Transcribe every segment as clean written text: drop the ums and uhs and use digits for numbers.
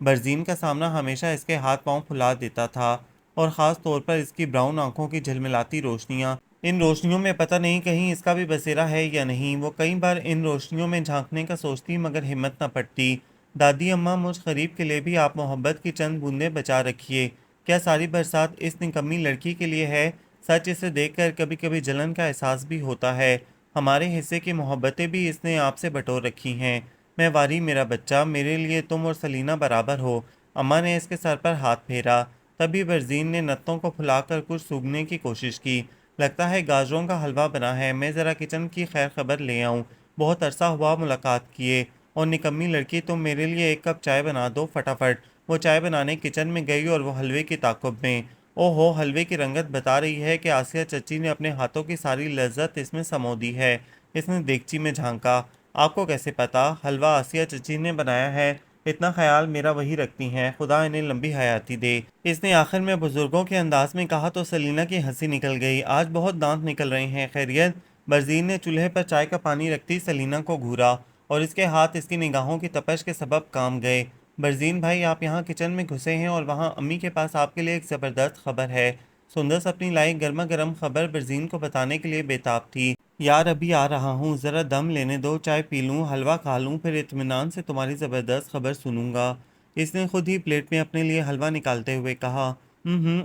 برزین کا سامنا ہمیشہ اس کے ہاتھ پاؤں پھلا دیتا تھا، اور خاص طور پر اس کی براؤن آنکھوں کی جھلملاتی روشنیاں۔ ان روشنیوں میں پتہ نہیں کہیں اس کا بھی بسیرا ہے یا نہیں۔ وہ کئی بار ان روشنیوں میں جھانکنے کا سوچتی مگر ہمت نہ پڑتی۔ دادی اماں، مجھ غریب کے لیے بھی آپ محبت کی چند بوندیں بچا رکھیے۔ کیا ساری برسات اس نکمی لڑکی کے لیے ہے؟ سچ، اسے دیکھ کر کبھی کبھی جلن کا احساس بھی ہوتا ہے۔ ہمارے حصے کی محبتیں بھی اس نے آپ سے بٹور رکھی ہیں۔ میں واری میرا بچہ، میرے لیے تم اور سلینا برابر ہو۔ اماں نے اس کے سر پر ہاتھ پھیرا۔ تبھی برزین نے نتوں کو پھلا کر کچھ سونگھنے کی کوشش کی۔ لگتا ہے گاجروں کا حلوہ بنا ہے، میں ذرا کچن کی خیر خبر لے آؤں۔ بہت عرصہ ہوا ملاقات کیے۔ اور نکمی لڑکی، تم میرے لیے ایک کپ چائے بنا دو فٹافٹ۔ وہ چائے بنانے کچن میں گئی اور وہ حلوے کی تعاقب میں۔ او ہو، حلوے کی رنگت بتا رہی ہے کہ آسیہ چچی نے اپنے ہاتھوں کی ساری لذت اس میں سمو دی ہے۔ اس نے دیگچی میں جھانکا۔ آپ کو کیسے پتا؟ حلوہ آسیہ چچی نے بنایا ہے۔ اتنا خیال میرا وہی رکھتی ہیں، خدا انہیں لمبی حیاتی دے۔ اس نے آخر میں بزرگوں کے انداز میں کہا تو سلینا کی ہنسی نکل گئی۔ آج بہت دانت نکل رہے ہیں، خیریت؟ برزین نے چولہے پر چائے کا پانی رکھتی سلینا کو گھورا، اور اس کے ہاتھ اس کی نگاہوں کی تپش کے سبب کام گئے۔ برزین بھائی، آپ یہاں کچن میں گھسے ہیں اور وہاں امی کے پاس آپ کے لیے ایک زبردست خبر ہے۔ سندس اپنی لائی گرما گرم خبر برزین کو بتانے کے لیے بے تاب تھی۔ یار، ابھی آ رہا ہوں، ذرا دم لینے دو، چائے پی لوں، حلوہ کھا لوں، پھر اطمینان سے تمہاری زبردست خبر سنوں گا۔ اس نے خود ہی پلیٹ میں اپنے لیے حلوہ نکالتے ہوئے کہا۔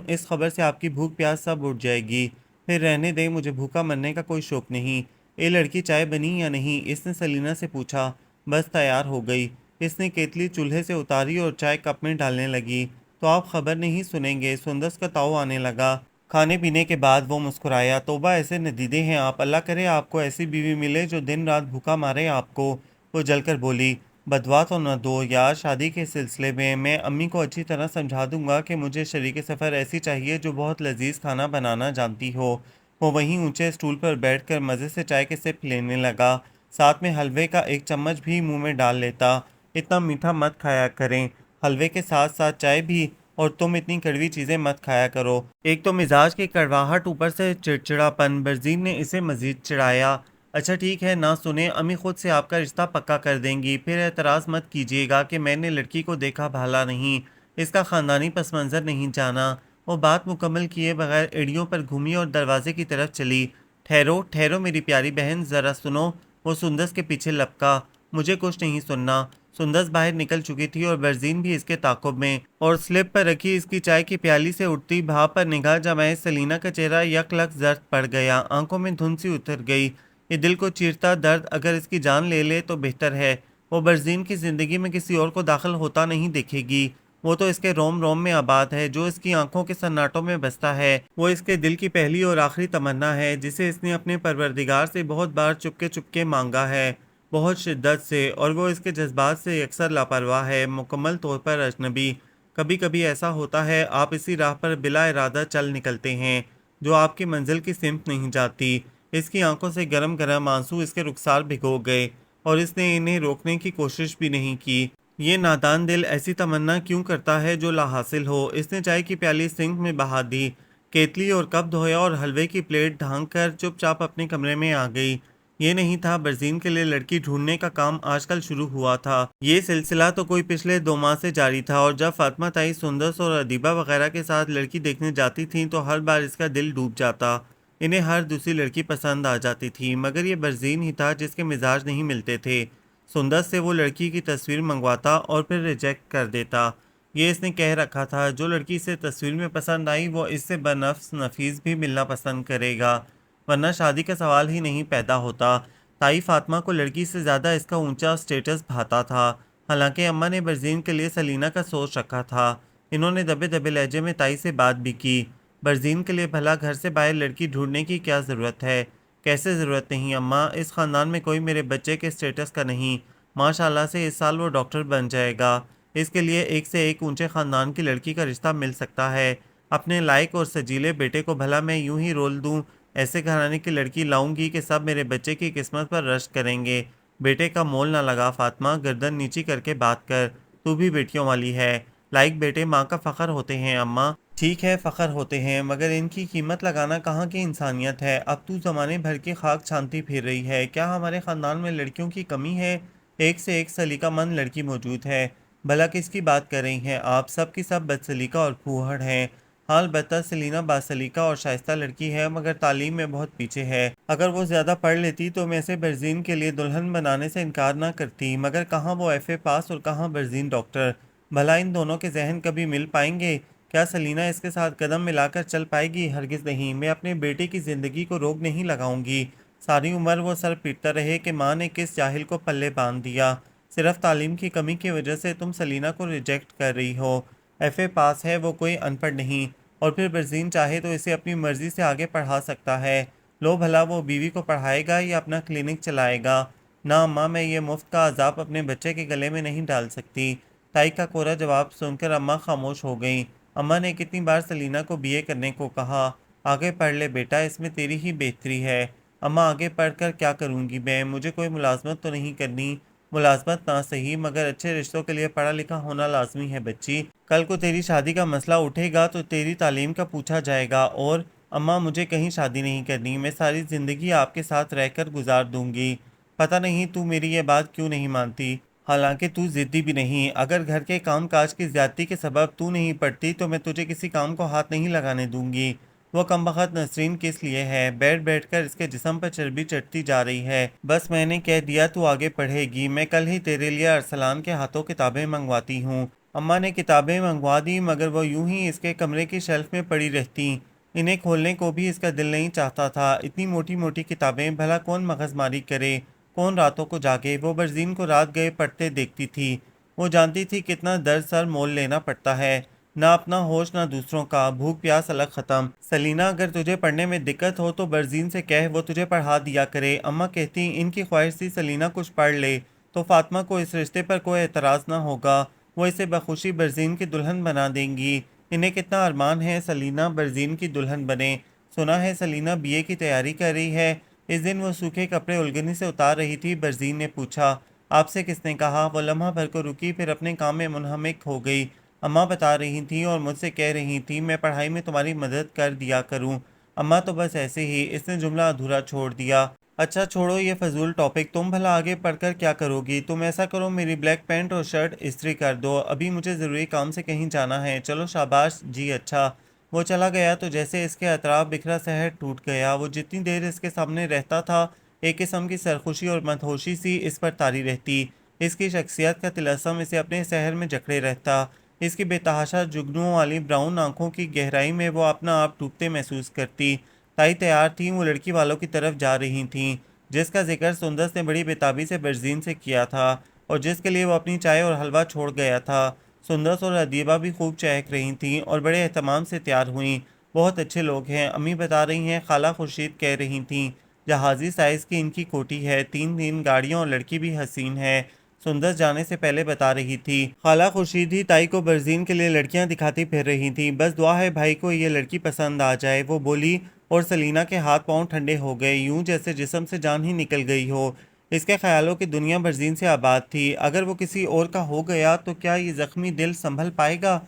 اس خبر سے آپ کی بھوک پیاس سب اٹھ جائے گی۔ پھر رہنے دے، مجھے بھوکا مرنے کا کوئی شوق نہیں۔ اے لڑکی، چائے بنی یا نہیں؟ اس نے سلینا سے پوچھا۔ بس تیار ہو گئی۔ اس نے کیتلی چولہے سے اتاری اور چائے کپ میں ڈالنے لگی۔ تو آپ خبر نہیں سنیں گے؟ سندس کا تاؤ آنے لگا۔ کھانے پینے کے بعد وہ مسکرایا۔ توبہ، ایسے ندیدے ہیں آپ، اللہ کرے آپ کو ایسی بیوی ملے جو دن رات بھوکا مارے آپ کو۔ وہ جل کر بولی۔ بدوا تو نہ دو یار، شادی کے سلسلے میں امی کو اچھی طرح سمجھا دوں گا کہ مجھے شریک سفر ایسی چاہیے جو بہت لذیذ کھانا بنانا جانتی ہو۔ وہ وہیں اونچے اسٹول پر بیٹھ کر مزے سے چائے کے سپ لینے لگا، ساتھ میں حلوے کا ایک چمچ بھی منہ میں ڈال لیتا۔ اتنا میٹھا مت کھایا کریں، حلوے کے ساتھ ساتھ چائے بھی، اور تم اتنی کڑوی چیزیں مت کھایا کرو۔ ایک تو مزاج کی کڑواہٹ، اوپر سے چڑچڑاپن۔ برزین نے اسے مزید چڑھایا۔ اچھا ٹھیک ہے، نہ سنیں، امی خود سے آپ کا رشتہ پکا کر دیں گی، پھر اعتراض مت کیجیے گا کہ میں نے لڑکی کو دیکھا بھالا نہیں، اس کا خاندانی پس منظر نہیں جانا۔ وہ بات مکمل کیے بغیر ایڑیوں پر گھومی اور دروازے کی طرف چلی۔ ٹھہرو ٹھہرو میری پیاری بہن، ذرا سنو۔ وہ سندس کے پیچھے لپکا۔ مجھے کچھ نہیں سننا۔ سندس باہر نکل چکی تھی اور برزین بھی اس کے تعاقب میں، اور سلپ پر رکھی اس کی چائے کی پیالی سے اٹھتی بھاپ پر نگاہ جمائے سلینا کا چہرہ یک لک زرد پڑ گیا، آنکھوں میں دھند سی اتر گئی۔ یہ دل کو چیرتا درد اگر اس کی جان لے لے تو بہتر ہے۔ وہ برزین کی زندگی میں کسی اور کو داخل ہوتا نہیں دیکھے گی۔ وہ تو اس کے روم روم میں آباد ہے، جو اس کی آنکھوں کے سناٹوں میں بستا ہے۔ وہ اس کے دل کی پہلی اور آخری تمنا ہے، جسے اس نے اپنے پروردگار سے بہت بار چپکے چپکے مانگا ہے، بہت شدت سے، اور وہ اس کے جذبات سے اکثر لاپرواہ ہے، مکمل طور پر اجنبی۔ کبھی کبھی ایسا ہوتا ہے، آپ اسی راہ پر بلا ارادہ چل نکلتے ہیں جو آپ کی منزل کی سمت نہیں جاتی۔ اس کی آنکھوں سے گرم گرم آنسو اس کے رخسار بھگو گئے، اور اس نے انہیں روکنے کی کوشش بھی نہیں کی۔ یہ نادان دل ایسی تمنا کیوں کرتا ہے جو لا حاصل ہو؟ اس نے چائے کی پیالی سنک میں بہا دی، کیتلی اور کپ دھویا اور حلوے کی پلیٹ ڈھانک کر چپ چاپ اپنے کمرے میں آ گئی۔ یہ نہیں تھا برزین کے لیے لڑکی ڈھونڈنے کا کام آج کل شروع ہوا تھا، یہ سلسلہ تو کوئی پچھلے 2 ماہ سے جاری تھا، اور جب فاطمہ تائی سندس اور ادیبہ وغیرہ کے ساتھ لڑکی دیکھنے جاتی تھیں تو ہر بار اس کا دل ڈوب جاتا۔ انہیں ہر دوسری لڑکی پسند آ جاتی تھی، مگر یہ برزین ہی تھا جس کے مزاج نہیں ملتے تھے۔ سندس سے وہ لڑکی کی تصویر منگواتا اور پھر ریجیکٹ کر دیتا۔ یہ اس نے کہہ رکھا تھا، جو لڑکی اسے تصویر میں پسند آئی وہ اس سے بنفس نفیس بھی ملنا پسند کرے گا، ورنہ شادی کا سوال ہی نہیں پیدا ہوتا۔ تائی فاطمہ کو لڑکی سے زیادہ اس کا اونچا سٹیٹس بھاتا تھا، حالانکہ اماں نے برزین کے لیے سلینا کا سوچ رکھا تھا۔ انہوں نے دبے دبے لہجے میں تائی سے بات بھی کی۔ برزین کے لیے بھلا گھر سے باہر لڑکی ڈھونڈنے کی کیا ضرورت ہے؟ کیسے ضرورت نہیں اماں؟ اس خاندان میں کوئی میرے بچے کے سٹیٹس کا نہیں، ماشاءاللہ سے اس سال وہ ڈاکٹر بن جائے گا، اس کے لیے ایک سے ایک اونچے خاندان کی لڑکی کا رشتہ مل سکتا ہے۔ اپنے لائق اور سجیلے بیٹے کو بھلا میں یوں ہی رول دوں؟ ایسے گھرانے کی لڑکی لاؤں گی کہ سب میرے بچے کی قسمت پر رشک کریں گے۔ بیٹے کا مول نہ لگا فاطمہ، گردن نیچی کر کے بات کر، تو بھی بیٹیوں والی ہے۔ لائق بیٹے ماں کا فخر ہوتے ہیں اماں۔ ٹھیک ہے فخر ہوتے ہیں، مگر ان کی قیمت لگانا کہاں کی انسانیت ہے؟ اب تو زمانے بھر کی خاک چھانتی پھر رہی ہے، کیا ہمارے خاندان میں لڑکیوں کی کمی ہے؟ ایک سے ایک سلیقہ مند لڑکی موجود ہے، بھلا کس کی بات کر رہی ہیں آپ؟ سب کی سب بدسلیقہ اور پھوہڑ ہیں۔ ہاں البتہ سلینا باسلیقہ اور شائستہ لڑکی ہے، مگر تعلیم میں بہت پیچھے ہے۔ اگر وہ زیادہ پڑھ لیتی تو میں اسے برزین کے لیے دلہن بنانے سے انکار نہ کرتی، مگر کہاں وہ ایف اے پاس اور کہاں برزین ڈاکٹر۔ بھلا ان دونوں کے ذہن کبھی مل پائیں گے؟ کیا سلینا اس کے ساتھ قدم ملا کر چل پائے گی؟ ہرگز نہیں۔ میں اپنے بیٹے کی زندگی کو روک نہیں لگاؤں گی۔ ساری عمر وہ سر پیٹتا رہے کہ ماں نے کس جاہل کو پلے باندھ دیا۔ صرف تعلیم کی کمی کی وجہ سے تم سلینا کو ریجیکٹ کر رہی ہو۔ ایف اے پاس ہے، وہ کوئی ان پڑھ نہیں، اور پھر برزین چاہے تو اسے اپنی مرضی سے آگے پڑھا سکتا ہے۔ لو بھلا وہ بیوی کو پڑھائے گا یا اپنا کلینک چلائے گا؟ نہ اماں، میں یہ مفت کا عذاب اپنے بچے کے گلے میں نہیں ڈال سکتی۔ تائی کا کورا جواب سن کر اماں خاموش ہو گئیں۔ اماں نے کتنی بار سلینا کو بی اے کرنے کو کہا، آگے پڑھ لے بیٹا، اس میں تیری ہی بہتری ہے۔ اماں آگے پڑھ کر کیا کروں گی میں؟ مجھے کوئی ملازمت تو نہیں کرنی۔ ملازمت نہ صحیح، مگر اچھے رشتوں کے لیے پڑھا لکھا ہونا لازمی ہے بچی۔ کل کو تیری شادی کا مسئلہ اٹھے گا تو تیری تعلیم کا پوچھا جائے گا۔ اور اماں مجھے کہیں شادی نہیں کرنی، میں ساری زندگی آپ کے ساتھ رہ کر گزار دوں گی۔ پتہ نہیں تو میری یہ بات کیوں نہیں مانتی، حالانکہ تو ضدی بھی نہیں۔ اگر گھر کے کام کاج کی زیادتی کے سبب تو نہیں پڑھتی تو میں تجھے کسی کام کو ہاتھ نہیں لگانے دوں گی۔ وہ کمبخت نسرین کس لیے ہے؟ بیٹھ بیٹھ کر اس کے جسم پر چربی چڑھتی جا رہی ہے۔ بس میں نے کہہ دیا تو آگے پڑھے گی۔ میں کل ہی تیرے لیے ارسلان کے ہاتھوں کتابیں منگواتی ہوں۔ اماں نے کتابیں منگوا دی، مگر وہ یوں ہی اس کے کمرے کی شیلف میں پڑی رہتیں۔ انہیں کھولنے کو بھی اس کا دل نہیں چاہتا تھا۔ اتنی موٹی موٹی کتابیں، بھلا کون مغز ماری کرے، کون راتوں کو جاگے؟ وہ برزین کو رات گئے پڑھتے دیکھتی تھی۔ وہ جانتی تھی کتنا درد سر مول لینا پڑتا ہے، نہ اپنا ہوش نہ دوسروں کا، بھوک پیاس الگ ختم۔ سلینا اگر تجھے پڑھنے میں دقت ہو تو برزین سے کہہ وہ تجھے پڑھا دیا کرے۔ اماں کہتی ان کی خواہش تھی سلینا کچھ پڑھ لے تو فاطمہ کو اس رشتے پر کوئی اعتراض نہ ہوگا، وہ اسے بخوشی برزین کی دلہن بنا دیں گی۔ انہیں کتنا ارمان ہے سلینا برزین کی دلہن بنے۔ سنا ہے سلینا بی اے کی تیاری کر رہی ہے۔ اس دن وہ سوکھے کپڑے الگنی سے اتار رہی تھی، برزین نے پوچھا آپ سے کس نے کہا؟ وہ لمحہ بھر کو رکی، پھر اپنے کام میں منہمک ہو گئی۔ اماں بتا رہی تھیں اور مجھ سے کہہ رہی تھیں میں پڑھائی میں تمہاری مدد کر دیا کروں۔ اماں تو بس ایسے ہی، اس نے جملہ ادھورا چھوڑ دیا۔ اچھا چھوڑو یہ فضول ٹاپک، تم بھلا آگے پڑھ کر کیا کرو گی؟ تم ایسا کرو میری بلیک پینٹ اور شرٹ استری کر دو، ابھی مجھے ضروری کام سے کہیں جانا ہے۔ چلو شاباش جی اچھا۔ وہ چلا گیا تو جیسے اس کے اطراف بکھرا شہر ٹوٹ گیا۔ وہ جتنی دیر اس کے سامنے رہتا تھا ایک قسم کی سرخوشی اور مدہوشی سی اس پر طاری رہتی۔ اس کی شخصیت کا طلسم اسے اپنے شہر میں جکڑے رہتا۔ اس کی بے تحاشا جگنوں والی براؤن آنکھوں کی گہرائی میں وہ اپنا آپ ڈوبتے محسوس کرتی۔ تائی تیار تھیں، وہ لڑکی والوں کی طرف جا رہی تھیں جس کا ذکر سندس نے بڑی بےتابی سے برزین سے کیا تھا اور جس کے لیے وہ اپنی چائے اور حلوہ چھوڑ گیا تھا۔ سندس اور ادیبہ بھی خوب چہک رہی تھیں اور بڑے اہتمام سے تیار ہوئیں۔ بہت اچھے لوگ ہیں، امی بتا رہی ہیں، خالہ خورشید کہہ رہی تھیں۔ جہازی سائز کی ان کی کوٹھی ہے، 3 گاڑیاں اور لڑکی بھی حسین ہے، سندس جانے سے پہلے بتا رہی تھی۔ خالہ خورشید ہی تائی کو برزین کے لیے لڑکیاں دکھاتی پھر رہی تھیں۔ بس دعا ہے بھائی کو یہ لڑکی پسند آ جائے، وہ بولی، اور سلینا کے ہاتھ پاؤں ٹھنڈے ہو گئے، یوں جیسے جسم سے جان ہی نکل گئی ہو۔ اس کے خیالوں کی دنیا برزین سے آباد تھی۔ اگر وہ کسی اور کا ہو گیا تو کیا یہ زخمی دل سنبھل پائے گا؟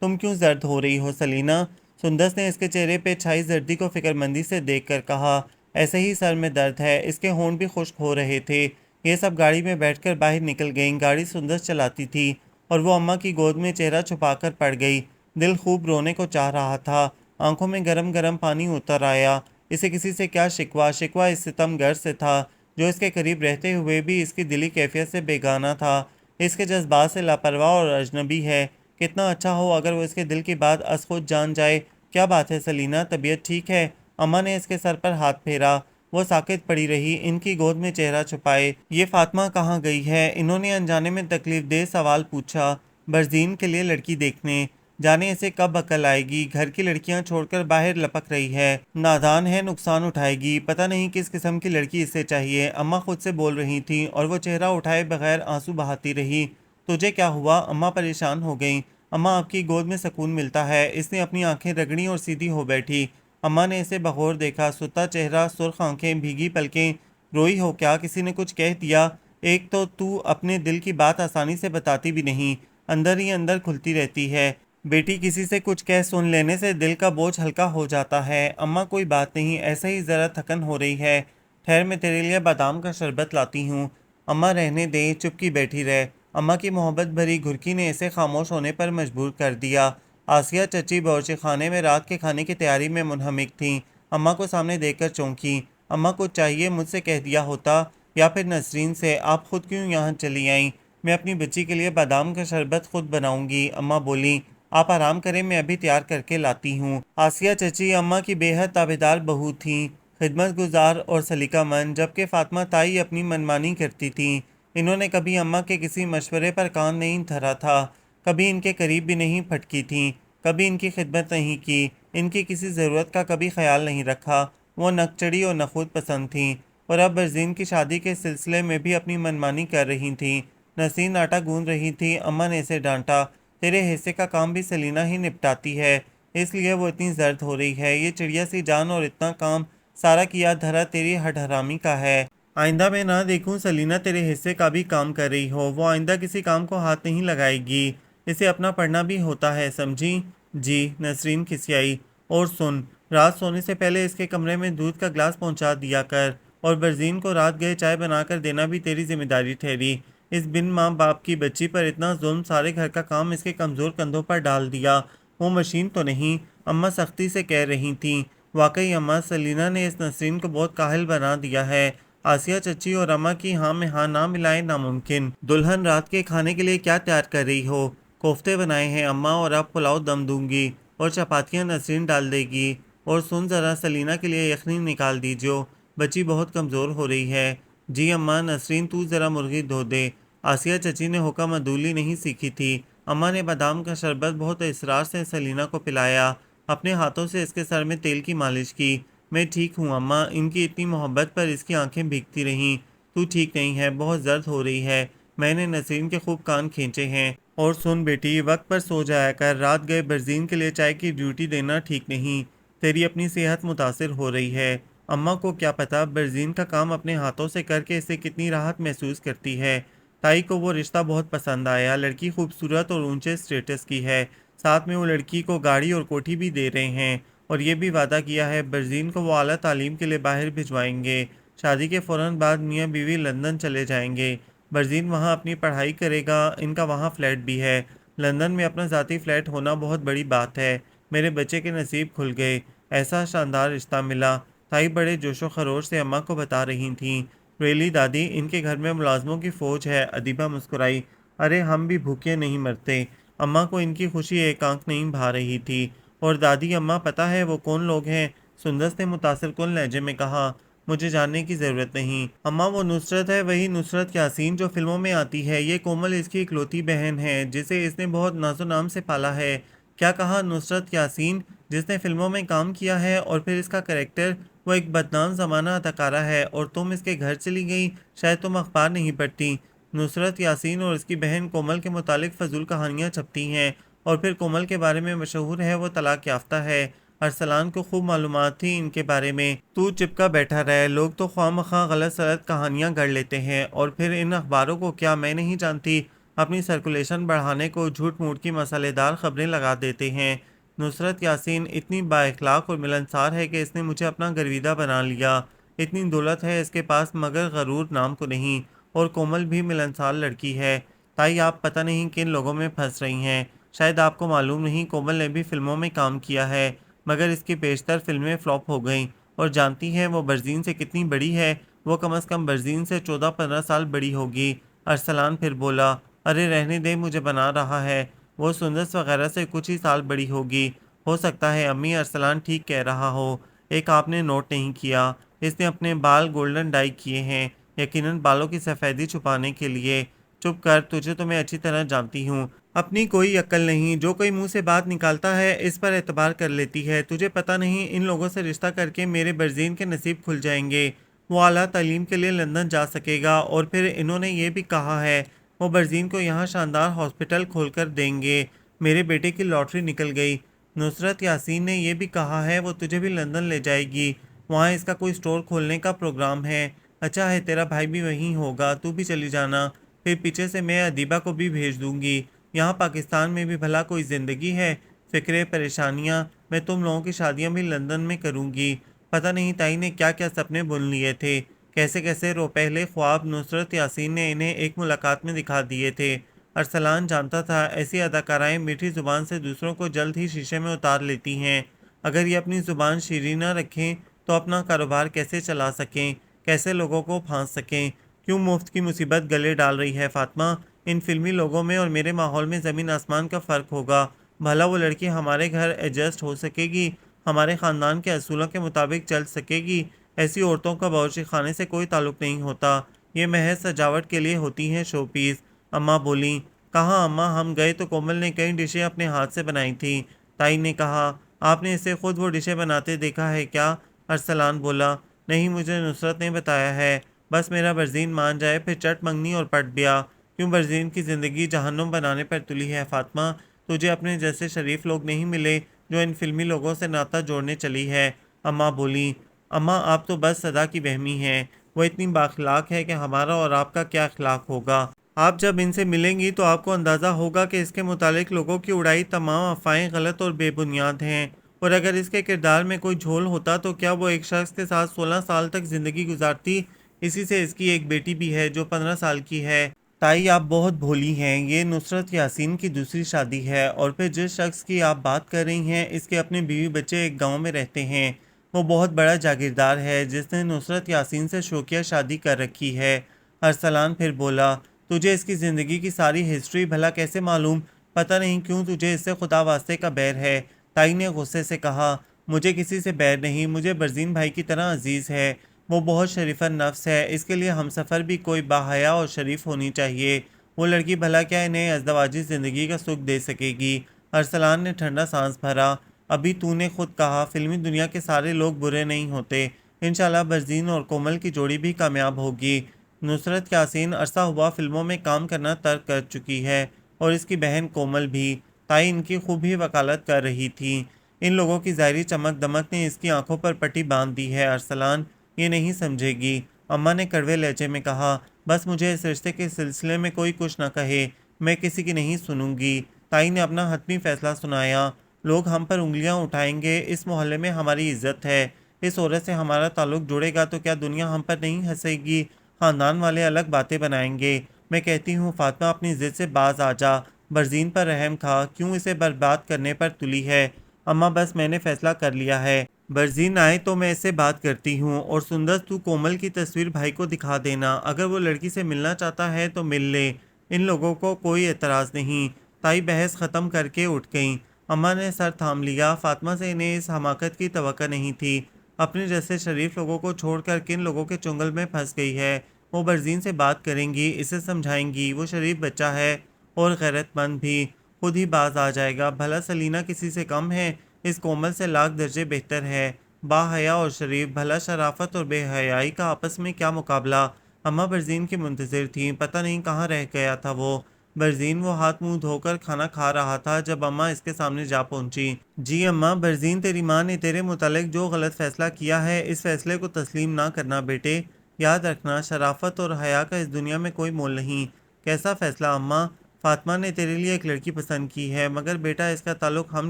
تم کیوں زرد ہو رہی ہو سلینا؟ سندس نے اس کے چہرے پہ چھائی زردی کو فکر مندی سے دیکھ کر کہا، ایسے ہی سر میں درد ہے۔ اس کے ہونٹ بھی خشک ہو رہے تھے۔ یہ سب گاڑی میں بیٹھ کر باہر نکل گئیں۔ گاڑی سندس چلاتی تھی اور وہ اماں کی گود میں چہرہ چھپا کر پڑ گئی۔ دل خوب رونے کو چاہ رہا تھا، آنکھوں میں گرم گرم پانی اتر آیا۔ اسے کسی سے کیا شکوہ؟ شکوہ اس ستم گر سے تھا جو اس کے قریب رہتے ہوئے بھی اس کی دلی کیفیت سے بیگانہ تھا، اس کے جذبات سے لاپرواہ اور اجنبی ہے۔ کتنا اچھا ہو اگر وہ اس کے دل کی بات از خود جان جائے۔ کیا بات ہے سلینا، طبیعت ٹھیک ہے؟ اماں نے اس کے سر پر ہاتھ پھیرا۔ وہ ساکت پڑی رہی، ان کی گود میں چہرہ چھپائے۔ یہ فاطمہ کہاں گئی ہے؟ انہوں نے انجانے میں تکلیف دہ سوال پوچھا۔ برزین کے لیے لڑکی دیکھنے جانے، اسے کب عقل آئے گی؟ گھر کی لڑکیاں چھوڑ کر باہر لپک رہی ہے، نادان ہے، نقصان اٹھائے گی، پتہ نہیں کس قسم کی لڑکی اسے چاہیے۔ اماں خود سے بول رہی تھیں اور وہ چہرہ اٹھائے بغیر آنسو بہاتی رہی۔ تجھے کیا ہوا؟ اماں پریشان ہو گئیں۔ اماں آپ کی گود میں سکون ملتا ہے۔ اس نے اپنی آنکھیں رگڑیں اور سیدھی ہو بیٹھی۔ اماں نے اسے بغور دیکھا، ستا چہرہ، سرخ آنکھیں، بھیگی پلکیں۔ روئی ہو کیا؟ کسی نے کچھ کہہ دیا؟ ایک تو اپنے دل کی بات آسانی سے بتاتی بھی نہیں، اندر ہی اندر کھلتی رہتی ہے۔ بیٹی کسی سے کچھ کہہ سن لینے سے دل کا بوجھ ہلکا ہو جاتا ہے۔ اماں کوئی بات نہیں، ایسے ہی ذرا تھکن ہو رہی ہے، ٹھہر میں تیرے لیے بادام کا شربت لاتی ہوں۔ اماں رہنے دیں، چپ کی بیٹھی رہ۔ اماں کی محبت بھری گھرکی نے اسے خاموش ہونے پر مجبور کر دیا۔ آسیہ چچی باورچی خانے میں رات کے کھانے کی تیاری میں منہمک تھیں۔ اماں کو سامنے دیکھ کر چونکی۔ اماں کو چاہیے مجھ سے کہہ دیا ہوتا یا پھر نسرین سے، آپ خود کیوں یہاں چلی آئیں؟ میں اپنی بچی کے لیے بادام کا شربت خود بناؤں گی، اماں بولیں۔ آپ آرام کریں، میں ابھی تیار کر کے لاتی ہوں۔ آسیہ چچی اماں کی بے حد تابعدار بہو تھیں، خدمت گزار اور سلیقہ مند، جبکہ فاطمہ تائی اپنی منمانی کرتی تھیں۔ انہوں نے کبھی اماں کے کسی مشورے پر کان نہیں دھرا تھا، کبھی ان کے قریب بھی نہیں پھٹکی تھیں، کبھی ان کی خدمت نہیں کی، ان کی کسی ضرورت کا کبھی خیال نہیں رکھا۔ وہ نکچڑی اور نخوت پسند تھیں، اور اب برزین کی شادی کے سلسلے میں بھی اپنی منمانی کر رہی تھیں۔ نسرین آٹا گوندھ رہی تھی، اماں نے اسے ڈانٹا، تیرے حصے کا کام بھی سلینہ ہی نپٹاتی ہے، اس لیے وہ اتنی زرد ہو رہی ہے۔ یہ چڑیا سی جان اور اتنا کام سارا کیا دھرا تیری ہٹ حرامی کا ہے۔ آئندہ میں نہ دیکھوں سلینہ تیرے حصے کا بھی کام کر رہی ہو، وہ آئندہ کسی کام کو ہاتھ نہیں لگائے گی، اسے اپنا پڑھنا بھی ہوتا ہے، سمجھی؟ جی، نسرین کھسیائی۔ اور سن، رات سونے سے پہلے اس کے کمرے میں دودھ کا گلاس پہنچا دیا کر، اور برزین کو رات گئے چائے بنا کر دینا بھی تیری ذمہ داری ٹھہری۔ اس بن ماں باپ کی بچی پر اتنا ظلم، سارے گھر کا کام اس کے کمزور کندھوں پر ڈال دیا۔ وہ مشین تو نہیں، اماں سختی سے کہہ رہی تھیں۔ واقعی اماں، سلینہ نے اس نسرین کو بہت کاہل بنا دیا ہے۔ آسیہ چچی اور اماں کی ہاں میں ہاں نہ ملائے ناممکن۔ دلہن، رات کے کھانے کے لیے کیا تیار کر رہی ہو؟ کوفتے بنائے ہیں اماں، اور اب پلاؤ دم دوں گی، اور چپاتیاں نسرین ڈال دے گی۔ اور سن، ذرا سلینہ کے لیے یخنی نکال دیجو، بچی بہت کمزور ہو رہی ہے۔ جی اماں۔ نسرین، تو ذرا مرغی دھو دے۔ آسیہ چچی نے حکم عدولی نہیں سیکھی تھی۔ اماں نے بادام کا شربت بہت اصرار سے سلینہ کو پلایا، اپنے ہاتھوں سے اس کے سر میں تیل کی مالش کی۔ میں ٹھیک ہوں اماں۔ ان کی اتنی محبت پر اس کی آنکھیں بھیگتی رہیں۔ تو ٹھیک نہیں ہے، بہت زرد ہو رہی ہے۔ میں نے نسرین کے خوب کان کھینچے ہیں۔ اور سن بیٹی، وقت پر سو جایا کر، رات گئے برزین کے لیے چائے کی ڈیوٹی دینا ٹھیک نہیں، تیری اپنی صحت متاثر ہو رہی ہے۔ اماں کو کیا پتا برزین کا کام اپنے ہاتھوں سے کر کے اسے کتنی راحت محسوس کرتی ہے۔ تائی کو وہ رشتہ بہت پسند آیا، لڑکی خوبصورت اور اونچے سٹیٹس کی ہے، ساتھ میں وہ لڑکی کو گاڑی اور کوٹھی بھی دے رہے ہیں، اور یہ بھی وعدہ کیا ہے برزین کو وہ اعلیٰ تعلیم کے لیے باہر بھجوائیں گے۔ شادی کے فوراً بعد میاں بیوی لندن چلے جائیں گے، برزین وہاں اپنی پڑھائی کرے گا، ان کا وہاں فلیٹ بھی ہے۔ لندن میں اپنا ذاتی فلیٹ ہونا بہت بڑی بات ہے۔ میرے بچے کے نصیب کھل گئے، ایسا شاندار رشتہ ملا۔ تائی بڑے جوش و خروش سے اماں کو بتا رہی تھیں۔ ریلی دادی، ان کے گھر میں ملازموں کی فوج ہے، ادیبہ مسکرائی۔ ارے ہم بھی بھوکے نہیں مرتے۔ اماں کو ان کی خوشی ایک آنکھ نہیں بھا رہی تھی۔ اور دادی اماں، پتہ ہے وہ کون لوگ ہیں؟ سندس نے متاثر کن لہجے میں کہا۔ مجھے جاننے کی ضرورت نہیں اماں، وہ نصرت ہے، وہی نصرت یاسین جو فلموں میں آتی ہے۔ یہ کومل اس کی اکلوتی بہن ہے جسے اس نے بہت ناز و نام سے پالا ہے۔ کیا کہا؟ نصرت یاسین، جس نے فلموں میں کام کیا ہے، اور پھر اس کا کریکٹر، وہ ایک بدنام زمانہ اداکارہ ہے، اور تم اس کے گھر چلی گئی؟ شاید تم اخبار نہیں پڑھتی۔ نصرت یاسین اور اس کی بہن کومل کے متعلق فضول کہانیاں چھپتی ہیں، اور پھر کومل کے بارے میں مشہور ہے وہ طلاق یافتہ ہے۔ ارسلان کو خوب معلومات تھی ان کے بارے میں۔ تو چپکا بیٹھا رہے، لوگ تو خواہ مخواہ غلط سلط کہانیاں گڑھ لیتے ہیں، اور پھر ان اخباروں کو کیا میں نہیں جانتی اپنی سرکولیشن بڑھانے کو جھوٹ موٹ کی مسئلے دار خبریں لگا دیتے ہیں۔ نصرت یاسین اتنی با اخلاق اور ملنسار ہے کہ اس نے مجھے اپنا گرویدہ بنا لیا، اتنی دولت ہے اس کے پاس مگر غرور نام کو نہیں، اور کومل بھی ملنسار لڑکی ہے۔ تائی، آپ پتہ نہیں کن لوگوں میں پھنس رہی ہیں، شاید آپ کو معلوم نہیں کومل نے بھی فلموں میں کام کیا ہے، مگر اس کی بیشتر فلمیں فلاپ ہو گئیں، اور جانتی ہیں وہ برزین سے کتنی بڑی ہے؟ وہ کم از کم برزین سے 14-15 سال بڑی ہوگی۔ ارسلان پھر بولا، ارے رہنے دے، مجھے بنا رہا ہے، وہ سندس وغیرہ سے کچھ ہی سال بڑی ہوگی۔ ہو سکتا ہے امی، ارسلان ٹھیک کہہ رہا ہو۔ ایک آپ نے نوٹ نہیں کیا، اس نے اپنے بال گولڈن ڈائی کیے ہیں، یقیناً بالوں کی سفیدی چھپانے کے لیے۔ چپ کر، تجھے تو میں اچھی طرح جانتی ہوں، اپنی کوئی عقل نہیں، جو کوئی منہ سے بات نکالتا ہے اس پر اعتبار کر لیتی ہے۔ تجھے پتہ نہیں ان لوگوں سے رشتہ کر کے میرے برزین کے نصیب کھل جائیں گے، وہ اعلیٰ تعلیم کے لیے لندن جا سکے گا، اور پھر انہوں نے یہ بھی کہا ہے وہ برزین کو یہاں شاندار ہاسپٹل کھول کر دیں گے۔ میرے بیٹے کی لاٹری نکل گئی۔ نصرت یاسین نے یہ بھی کہا ہے وہ تجھے بھی لندن لے جائے گی، وہاں اس کا کوئی سٹور کھولنے کا پروگرام ہے۔ اچھا ہے تیرا بھائی بھی وہیں ہوگا، تو بھی چلی جانا، پھر پیچھے سے میں ادیبہ کو بھی بھیج دوں گی۔ یہاں پاکستان میں بھی بھلا کوئی زندگی ہے؟ فکرے، پریشانیاں، میں تم لوگوں کی شادیاں بھی لندن میں کروں گی۔ پتہ نہیں تائی نے کیا کیا سپنے بن لیے تھے، کیسے کیسے رو پہلے خواب نصرت یاسین نے انہیں ایک ملاقات میں دکھا دیے تھے۔ ارسلان جانتا تھا ایسی اداکارائیں میٹھی زبان سے دوسروں کو جلد ہی شیشے میں اتار لیتی ہیں۔ اگر یہ اپنی زبان شیریں نہ رکھیں تو اپنا کاروبار کیسے چلا سکیں، کیسے لوگوں کو پھانس سکیں؟ کیوں مفت کی مصیبت گلے ڈال رہی ہے فاطمہ؟ ان فلمی لوگوں میں اور میرے ماحول میں زمین آسمان کا فرق ہوگا۔ بھلا وہ لڑکی ہمارے گھر ایڈجسٹ ہو سکے گی، ہمارے خاندان کے اصولوں کے مطابق چل سکے گی؟ ایسی عورتوں کا باورچی خانے سے کوئی تعلق نہیں ہوتا، یہ محض سجاوٹ کے لیے ہوتی ہیں، شو پیس۔ اماں بولیں۔ کہاں اماں، ہم گئے تو کومل نے کئی ڈشیں اپنے ہاتھ سے بنائی تھیں۔ تائی نے کہا، آپ نے اسے خود وہ ڈشیں بناتے دیکھا ہے کیا؟ ارسلان بولا، نہیں، مجھے نصرت نے بتایا ہے۔ بس میرا برزین مان جائے پھر چٹ منگنی اور پٹ بیا۔ کیوں برزین کی زندگی جہنم بنانے پر تلی ہے فاطمہ؟ تجھے اپنے جیسے شریف لوگ نہیں ملے جو ان فلمی لوگوں سے ناطہ جوڑنے چلی ہے؟ اماں بولیں۔ اماں، آپ تو بس صدا کی وہمی ہیں، وہ اتنی بااخلاق ہے کہ ہمارا اور آپ کا کیا اخلاق ہوگا؟ آپ جب ان سے ملیں گی تو آپ کو اندازہ ہوگا کہ اس کے متعلق لوگوں کی اڑائی تمام افواہیں غلط اور بے بنیاد ہیں، اور اگر اس کے کردار میں کوئی جھول ہوتا تو کیا وہ ایک شخص کے ساتھ 16 سال تک زندگی گزارتی؟ اسی سے اس کی ایک بیٹی بھی ہے جو 15 سال کی ہے۔ تائی، آپ بہت بھولی ہیں، یہ نصرت یاسین کی دوسری شادی ہے، اور پھر جس شخص کی آپ بات کر رہی ہیں اس کے اپنے بیوی بچے ایک گاؤں میں رہتے ہیں، وہ بہت بڑا جاگیردار ہے جس نے نصرت یاسین سے شوکیہ شادی کر رکھی ہے۔ ارسلان پھر بولا، تجھے اس کی زندگی کی ساری ہسٹری بھلا کیسے معلوم؟ پتہ نہیں کیوں تجھے اس سے خدا واسطے کا بیر ہے۔ تائی نے غصے سے کہا، مجھے کسی سے بیر نہیں، مجھے برزین بھائی کی طرح عزیز ہے، وہ بہت شریف نفس ہے، اس کے لیے ہم سفر بھی کوئی باحیا اور شریف ہونی چاہیے۔ وہ لڑکی بھلا کیا انہیں ازدواجی زندگی کا سکھ دے سکے گی؟ ارسلان نے ٹھنڈا سانس بھرا، ابھی تو نے خود کہا فلمی دنیا کے سارے لوگ برے نہیں ہوتے، انشاءاللہ برزین اور کومل کی جوڑی بھی کامیاب ہوگی۔ نصرت یاسین عرصہ ہوا فلموں میں کام کرنا ترک کر چکی ہے، اور اس کی بہن کومل بھی۔ تائی ان کی خوب ہی وکالت کر رہی تھی۔ ان لوگوں کی ظاہری چمک دمک نے اس کی آنکھوں پر پٹی باندھ دی ہے، ارسلان یہ نہیں سمجھے گی۔ اماں نے کڑوے لہجے میں کہا، بس مجھے اس رشتے کے سلسلے میں کوئی کچھ نہ کہے، میں کسی کی نہیں سنوں گی۔ تائی نے اپنا حتمی فیصلہ سنایا، لوگ ہم پر انگلیاں اٹھائیں گے، اس محلے میں ہماری عزت ہے، اس عورت سے ہمارا تعلق جڑے گا تو کیا دنیا ہم پر نہیں ہنسے گی؟ خاندان والے الگ باتیں بنائیں گے۔ میں کہتی ہوں فاطمہ، اپنی ضد سے باز آ جا، برزین پر رحم کھا، کیوں اسے برباد کرنے پر تلی ہے؟ اماں، بس میں نے فیصلہ کر لیا ہے، برزین آئے تو میں اس سے بات کرتی ہوں، اور سندس تو کومل کی تصویر بھائی کو دکھا دینا، اگر وہ لڑکی سے ملنا چاہتا ہے تو مل لے، ان لوگوں کو کوئی اعتراض نہیں۔ تائی بحث ختم کر کے اٹھ گئیں۔ اماں نے سر تھام لیا، فاطمہ سے انہیں اس حماقت کی توقع نہیں تھی، اپنے جیسے شریف لوگوں کو چھوڑ کر کن لوگوں کے چنگل میں پھنس گئی ہے۔ وہ برزین سے بات کریں گی، اسے سمجھائیں گی، وہ شریف بچہ ہے اور غیرت مند بھی، خود ہی باز آ جائے گا۔ بھلا سلینا کسی سے کم ہے؟ اس کومل سے لاکھ درجے بہتر ہے، با حیا اور شریف، بھلا شرافت اور بے حیائی کا آپس میں کیا مقابلہ؟ اماں برزین کی منتظر تھیں، پتہ نہیں کہاں رہ گیا تھا وہ برزین۔ وہ ہاتھ منہ دھو کر کھانا کھا رہا تھا جب اماں اس کے سامنے جا پہنچی۔ جی اماں، برزین تیری ماں نے تیرے متعلق جو غلط فیصلہ کیا ہے اس فیصلے کو تسلیم نہ کرنا بیٹے، یاد رکھنا شرافت اور حیا کا اس دنیا میں کوئی مول نہیں۔ کیسا فیصلہ اماں؟ فاطمہ نے تیرے لیے ایک لڑکی پسند کی ہے، مگر بیٹا اس کا تعلق ہم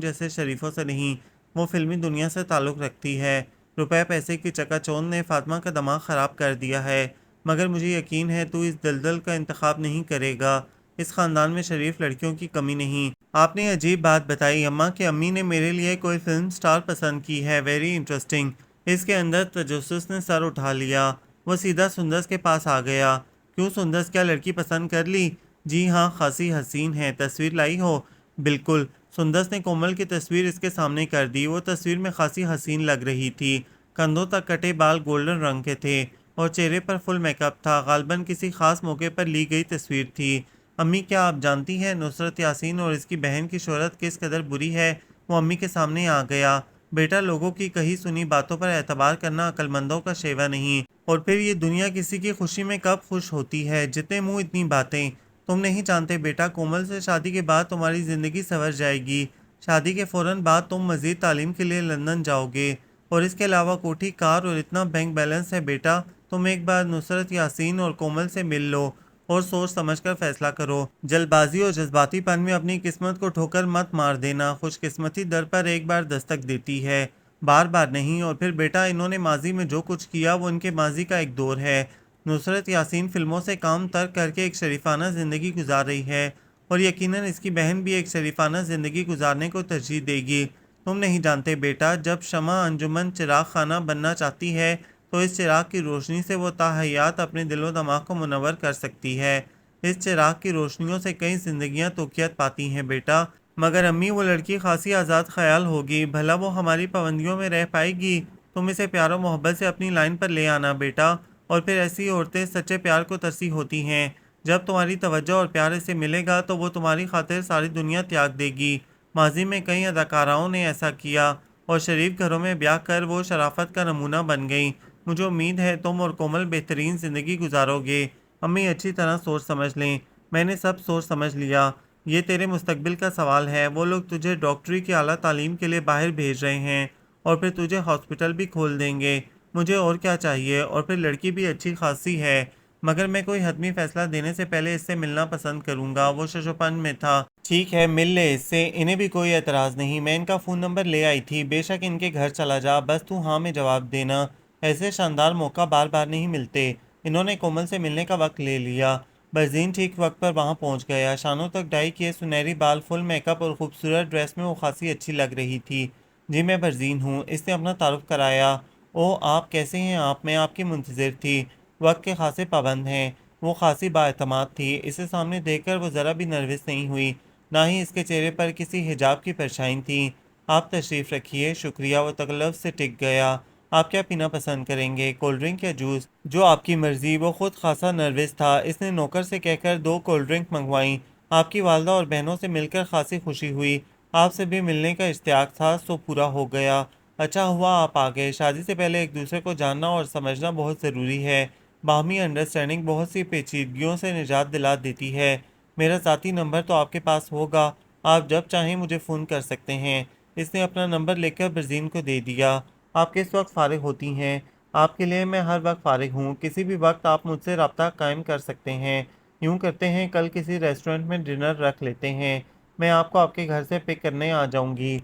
جیسے شریفوں سے نہیں، وہ فلمی دنیا سے تعلق رکھتی ہے۔ روپے پیسے کی چکا چوند نے فاطمہ کا دماغ خراب کر دیا ہے، مگر مجھے یقین ہے تو اس دلدل کا انتخاب نہیں کرے گا، اس خاندان میں شریف لڑکیوں کی کمی نہیں۔ آپ نے عجیب بات بتائی اماں کہ امی نے میرے لیے کوئی فلم سٹار پسند کی ہے، ویری انٹرسٹنگ۔ اس کے اندر تجسس نے سر اٹھا لیا، وہ سیدھا سندس کے پاس آ گیا۔ کیوں سندس، کیا لڑکی پسند کر لی؟ جی ہاں، خاصی حسین ہے، تصویر لائی ہو؟ بالکل۔ سندس نے کومل کی تصویر اس کے سامنے کر دی، وہ تصویر میں خاصی حسین لگ رہی تھی، کندھوں تک کٹے بال گولڈن رنگ کے تھے اور چہرے پر فل میک اپ تھا، غالباً کسی خاص موقع پر لی گئی تصویر تھی۔ امی، کیا آپ جانتی ہیں نصرت یاسین اور اس کی بہن کی شہرت کس قدر بری ہے؟ وہ امی کے سامنے آ گیا۔ بیٹا، لوگوں کی کہی سنی باتوں پر اعتبار کرنا عقل مندوں کا شیوا نہیں، اور پھر یہ دنیا کسی کی خوشی میں کب خوش ہوتی ہے؟ جتنے منہ اتنی باتیں، تم نہیں جانتے بیٹا، کومل سے شادی کے بعد تمہاری زندگی سنور جائے گی، شادی کے فوراً بعد تم مزید تعلیم کے لیے لندن جاؤ گے، اور اس کے علاوہ کوٹھی، کار اور اتنا بینک بیلنس ہے بیٹا، تم ایک بار نصرت یاسین اور کومل سے مل لو اور سوچ سمجھ کر فیصلہ کرو، جلد بازی اور جذباتی پن میں اپنی قسمت کو ٹھوکر مت مار دینا، خوش قسمتی در پر ایک بار دستک دیتی ہے، بار بار نہیں، اور پھر بیٹا انہوں نے ماضی میں جو کچھ کیا وہ ان کے ماضی کا ایک دور ہے، نصرت یاسین فلموں سے کام ترک کر کے ایک شریفانہ زندگی گزار رہی ہے، اور یقیناً اس کی بہن بھی ایک شریفانہ زندگی گزارنے کو ترجیح دے گی۔ تم نہیں جانتے بیٹا، جب شمع انجمن چراغ خانہ بننا چاہتی ہے تو اس چراغ کی روشنی سے وہ تاحیات اپنے دل و دماغ کو منور کر سکتی ہے۔ اس چراغ کی روشنیوں سے کئی زندگیاں توقیت پاتی ہیں بیٹا۔ مگر امی، وہ لڑکی خاصی آزاد خیال ہوگی، بھلا وہ ہماری پابندیوں میں رہ پائے گی؟ تم اسے پیار و محبت سے اپنی لائن پر لے آنا بیٹا۔ اور پھر ایسی عورتیں سچے پیار کو ترسی ہوتی ہیں۔ جب تمہاری توجہ اور پیار اسے ملے گا تو وہ تمہاری خاطر ساری دنیا تیاگ دے گی۔ ماضی میں کئی اداکاراؤں نے ایسا کیا اور شریف گھروں میں بیاہ کر وہ شرافت کا نمونہ بن گئیں۔ مجھے امید ہے تم اور کومل بہترین زندگی گزارو گے۔ امی اچھی طرح سوچ سمجھ لیں۔ میں نے سب سوچ سمجھ لیا۔ یہ تیرے مستقبل کا سوال ہے۔ وہ لوگ تجھے ڈاکٹری کی اعلیٰ تعلیم کے لیے باہر بھیج رہے ہیں اور پھر تجھے ہاسپٹل بھی کھول دیں گے۔ مجھے اور کیا چاہیے؟ اور پھر لڑکی بھی اچھی خاصی ہے، مگر میں کوئی حتمی فیصلہ دینے سے پہلے اس سے ملنا پسند کروں گا۔ وہ ششوپن میں تھا۔ ٹھیک ہے، مل لے اس سے، انہیں بھی کوئی اعتراض نہیں۔ میں ان کا فون نمبر لے آئی تھی، بے شک ان کے گھر چلا جا، بس تو ہاں میں جواب دینا۔ ایسے شاندار موقع بار بار نہیں ملتے۔ انہوں نے کومل سے ملنے کا وقت لے لیا۔ برزین ٹھیک وقت پر وہاں پہنچ گیا۔ شانوں تک ڈائی کیے سنہری بال، فل میک اپ اور خوبصورت ڈریس میں وہ خاصی اچھی لگ رہی تھی۔ جی میں برزین ہوں، اس نے اپنا تعارف کرایا۔ او آپ کیسے ہیں آپ؟ میں آپ کی منتظر تھی۔ وقت کے خاصے پابند ہیں۔ وہ خاصی بااعتماد تھی۔ اسے سامنے دیکھ کر وہ ذرا بھی نروس نہیں ہوئی، نہ ہی اس کے چہرے پر کسی حجاب کی پرچھائیں تھیں۔ آپ تشریف رکھیے۔ شکریہ۔ وہ تکلف سے ٹک گیا۔ آپ کیا پینا پسند کریں گے، کولڈ ڈرنک یا جوس؟ جو آپ کی مرضی۔ وہ خود خاصا نروس تھا۔ اس نے نوکر سے کہہ کر 2 کولڈ ڈرنک منگوائیں۔ آپ کی والدہ اور بہنوں سے مل کر خاصی خوشی ہوئی۔ آپ سے بھی ملنے کا اشتیاق تھا، سو پورا ہو گیا۔ اچھا ہوا آپ آ گئے۔ شادی سے پہلے ایک دوسرے کو جاننا اور سمجھنا بہت ضروری ہے۔ باہمی انڈرسٹینڈنگ بہت سی پیچیدگیوں سے نجات دلا دیتی ہے۔ میرا ذاتی نمبر تو آپ کے پاس ہوگا، آپ جب چاہیں مجھے فون کر سکتے ہیں۔ اس نے اپنا نمبر لے کر برزین کو دے دیا۔ آپ کس وقت فارغ ہوتی ہیں؟ آپ کے لیے میں ہر وقت فارغ ہوں، کسی بھی وقت آپ مجھ سے رابطہ قائم کر سکتے ہیں۔ یوں کرتے ہیں کل کسی ریسٹورنٹ میں ڈنر رکھ لیتے ہیں، میں آپ کو آپ کے گھر سے پک کرنے آ جاؤں گی،